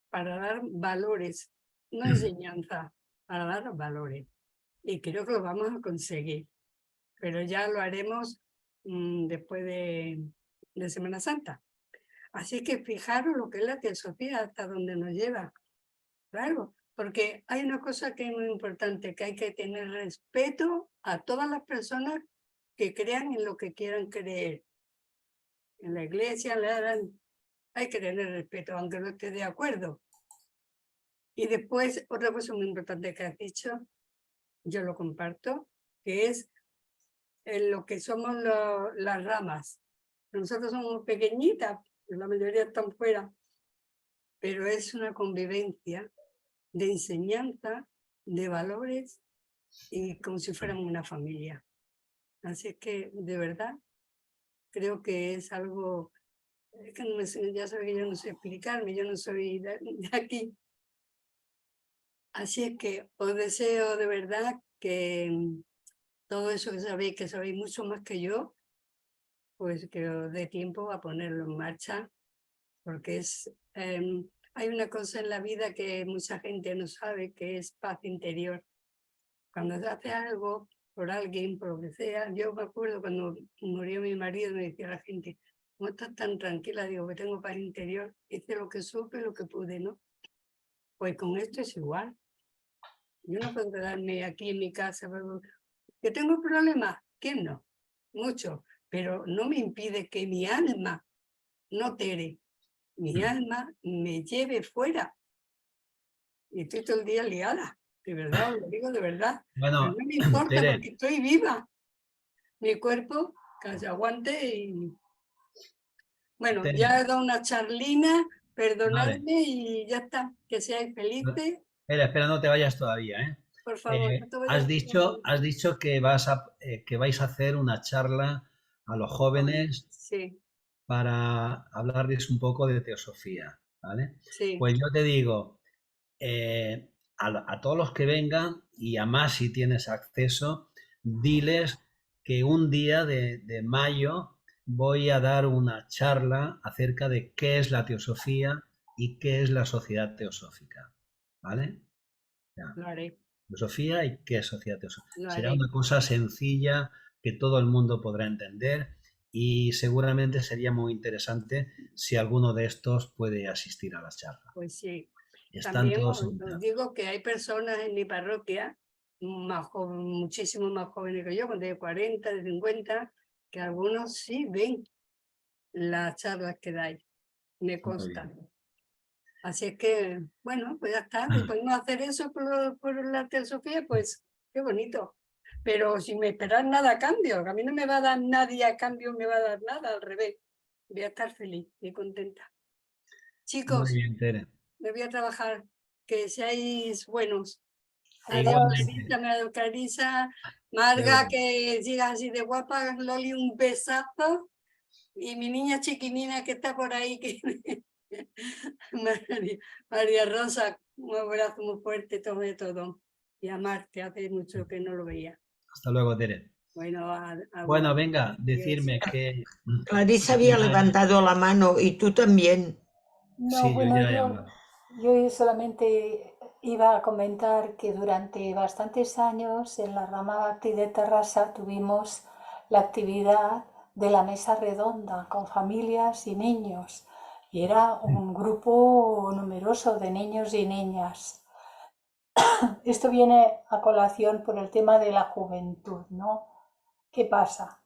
para dar valores, no enseñanza, para dar valores. Y creo que lo vamos a conseguir, pero ya lo haremos después de Semana Santa. Así que fijaros lo que es la teosofía, hasta donde nos lleva. Claro, porque hay una cosa que es muy importante, que hay que tener respeto a todas las personas que crean en lo que quieran creer. En la iglesia hay que tener respeto, aunque no esté de acuerdo. Y después, otra cosa muy importante que has dicho, yo lo comparto, que es en lo que somos las ramas. Nosotros somos pequeñitas, la mayoría están fuera, pero es una convivencia de enseñanza, de valores y como si fuéramos una familia. Así es que, de verdad, creo que es algo, es que no me, ya sabes que yo no sé explicarme, yo no soy de aquí. Así es que os deseo de verdad que todo eso que sabéis mucho más que yo, pues que os dé tiempo a ponerlo en marcha, porque hay una cosa en la vida que mucha gente no sabe, que es paz interior. Cuando se hace algo por alguien, por lo que sea, yo me acuerdo cuando murió mi marido, me decía la gente, ¿cómo estás tan tranquila? Digo, que tengo paz interior, hice lo que supe, lo que pude, ¿no? Pues con esto es igual. Yo no puedo quedarme aquí en mi casa. ¿Que tengo problemas? ¿Quién no? Mucho. Pero no me impide que mi alma, no Tere, mi alma me lleve fuera. Y estoy todo el día liada. De verdad, os lo digo de verdad. Pero Bueno, no me importa Tere, porque estoy viva. Mi cuerpo, que se aguante y... Bueno, Tere, ya he dado una charlina, vale. perdonadme y ya está. Que seáis felices. Espera, no te vayas todavía, ¿eh? Por favor, no te vayas. Has dicho que que vais a hacer una charla a los jóvenes Sí, para hablarles un poco de teosofía, ¿vale? sí. Pues yo te digo, a todos los que vengan y a más si tienes acceso, diles que un día de mayo voy a dar una charla acerca de qué es la teosofía y qué es la sociedad teosófica, ¿vale? Ya. Lo haré, Teosofía y qué es sociedad teosófica. lo Será haré. una cosa sencilla que todo el mundo podrá entender y seguramente sería muy interesante si alguno de estos puede asistir a la charla. Pues sí. Están También todos os invitados. digo que hay personas en mi parroquia, muchísimo más jóvenes que yo, de 40, de 50, que algunos sí ven las charlas que dais, me Muy consta. bien. Así es que, bueno, pues ya está. Si podemos hacer eso por la teosofía, pues qué bonito. Pero sin me esperar nada a cambio, que a mí no me va a dar nadie a cambio, me va a dar nada, al revés. Voy a estar feliz y contenta. Muy Chicos, bien, Tere. me voy a trabajar, que seáis buenos. Adiós, Igualmente. Clarisa, Clarisa, Marga, Seguro. que sigas así de guapa, Loli, un besazo. Y mi niña chiquinina que está por ahí, que María Rosa, un abrazo muy fuerte, todo todo. Y a Marte, hace mucho que no lo veía. Hasta luego, Tere. Bueno, Bueno, venga, adiós. decirme que... Clarisa había levantado la mano y tú también. No, Sí, yo bueno, ya he hablado. yo solamente iba a comentar que durante bastantes años en la rama Bhakti de Terrassa tuvimos la actividad de la mesa redonda con familias y niños. Y era un grupo numeroso de niños y niñas. Esto viene a colación por el tema de la juventud, ¿no? ¿Qué pasa?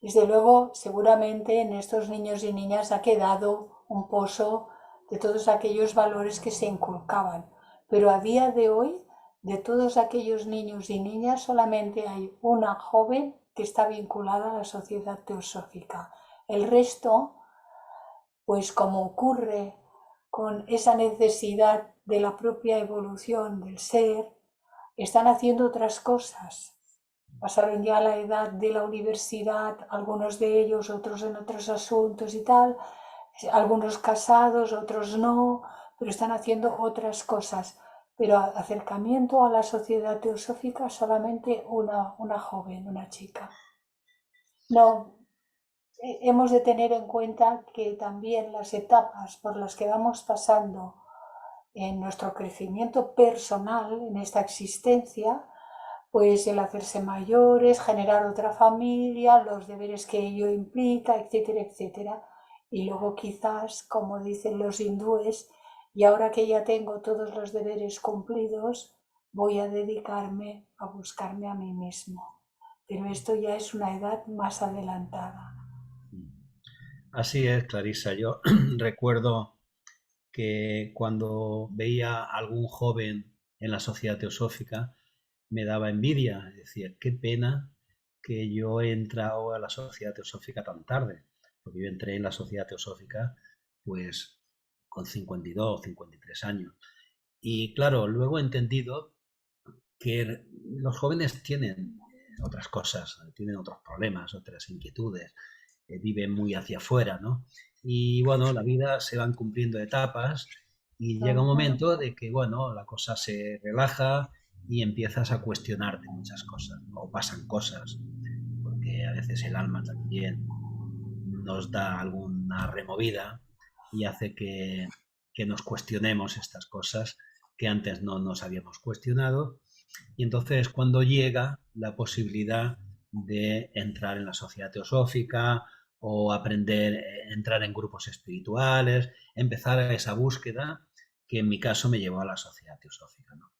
Desde luego, seguramente en estos niños y niñas ha quedado un pozo de todos aquellos valores que se inculcaban. Pero a día de hoy, de todos aquellos niños y niñas, solamente hay una joven que está vinculada a la sociedad teosófica. El resto, pues como ocurre con esa necesidad de la propia evolución del ser, están haciendo otras cosas. Pasaron ya la edad de la universidad, algunos de ellos, otros en otros asuntos y tal, algunos casados, otros no, pero están haciendo otras cosas. Pero acercamiento a la sociedad teosófica solamente una joven, una chica. No, hemos de tener en cuenta que también las etapas por las que vamos pasando en nuestro crecimiento personal, en esta existencia, pues el hacerse mayores, generar otra familia, los deberes que ello implica, etcétera, etcétera. Y luego quizás, como dicen los hindúes, y ahora que ya tengo todos los deberes cumplidos, voy a dedicarme a buscarme a mí mismo. Pero esto ya es una edad más adelantada. Así es, Clarisa. Yo recuerdo que cuando veía a algún joven en la sociedad teosófica me daba envidia. Es decir, qué pena que yo he entrado a la sociedad teosófica tan tarde, porque yo entré en la sociedad teosófica pues con 52, 53 años. Y claro, luego he entendido que los jóvenes tienen otras cosas, tienen otros problemas, otras inquietudes, viven muy hacia afuera, ¿no? Y bueno, la vida se van cumpliendo etapas y llega un momento de que, bueno, la cosa se relaja y empiezas a cuestionarte muchas cosas, ¿no? O pasan cosas, porque a veces el alma también nos da alguna removida y hace que nos cuestionemos estas cosas que antes no nos habíamos cuestionado. Y entonces cuando llega la posibilidad de entrar en la sociedad teosófica o aprender, entrar en grupos espirituales, empezar esa búsqueda que en mi caso me llevó a la sociedad teosófica, ¿no?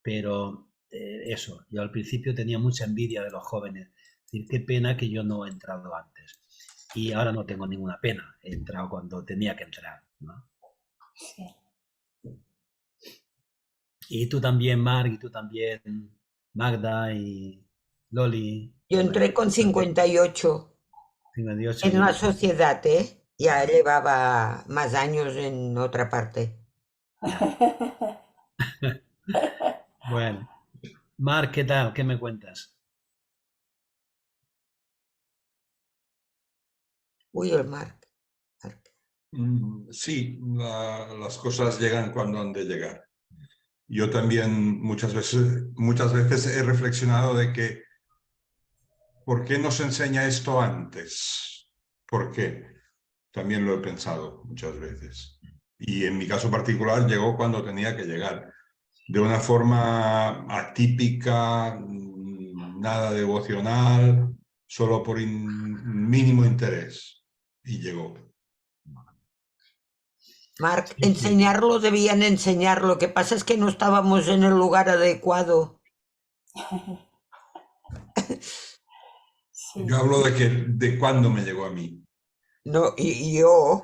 Pero eso, yo al principio tenía mucha envidia de los jóvenes, es decir, qué pena que yo no he entrado antes. Y ahora no tengo ninguna pena, he entrado cuando tenía que entrar, ¿no? Sí. Y tú también, Marc, y tú también, Magda y Loli. Yo entré con 58 58 en la sociedad, ¿eh? Ya llevaba más años en otra parte. Bueno, Marc, ¿qué tal? ¿Qué me cuentas? Uy, el Marc. Sí, las cosas llegan cuando han de llegar. Yo también muchas veces he reflexionado de que ¿por qué no se enseña esto antes? ¿Por qué? También lo he pensado muchas veces. Y en mi caso particular llegó cuando tenía que llegar. De una forma atípica, nada devocional, solo por mínimo interés. Y llegó. Marc, Sí, sí. enseñarlo debían enseñar, lo que pasa es que no estábamos en el lugar adecuado. Sí. Yo hablo de cuándo me llegó a mí. No, y yo,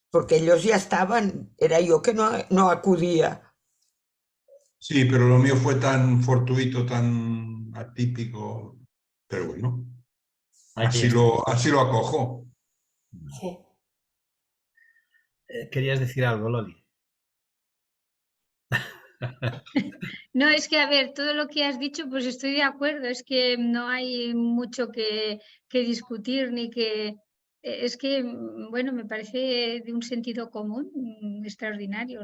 porque ellos ya estaban, era yo que no acudía. Sí, pero lo mío fue tan fortuito, tan atípico. Pero bueno, Ahí así lo acojo. Sí. ¿Querías decir algo, Loli? No, es que, a ver, todo lo que has dicho, pues estoy de acuerdo, es que no hay mucho que discutir ni que... Es que, bueno, me parece de un sentido común extraordinario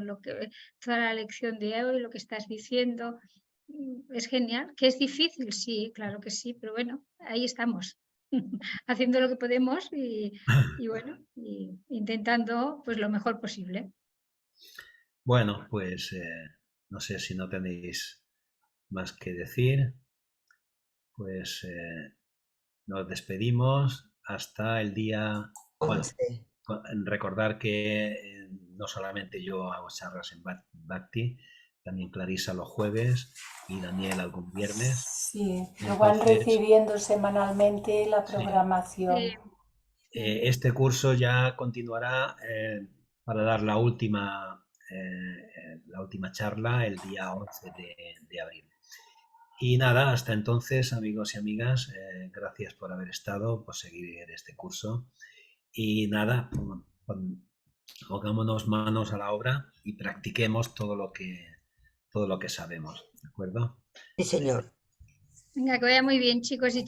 toda la lección de hoy, lo que estás diciendo, es genial. ¿Que es difícil? Sí, claro que sí, pero bueno, ahí estamos, haciendo lo que podemos y bueno, intentando pues lo mejor posible. Bueno, pues no sé si no tenéis más que decir, pues nos despedimos hasta el día, bueno, 11. recordar que no solamente yo hago charlas en Bhakti, también Clarisa los jueves y Daniel algún viernes. Sí, lo van Entonces, recibiendo semanalmente la sí, programación. este curso ya continuará para dar la última charla el día 11 de abril. Y nada, hasta entonces, amigos y amigas, gracias por haber estado, por seguir este curso. Y nada, pongámonos manos a la obra y practiquemos todo lo que sabemos, ¿de acuerdo? Sí, señor. Venga, que vaya muy bien, chicos y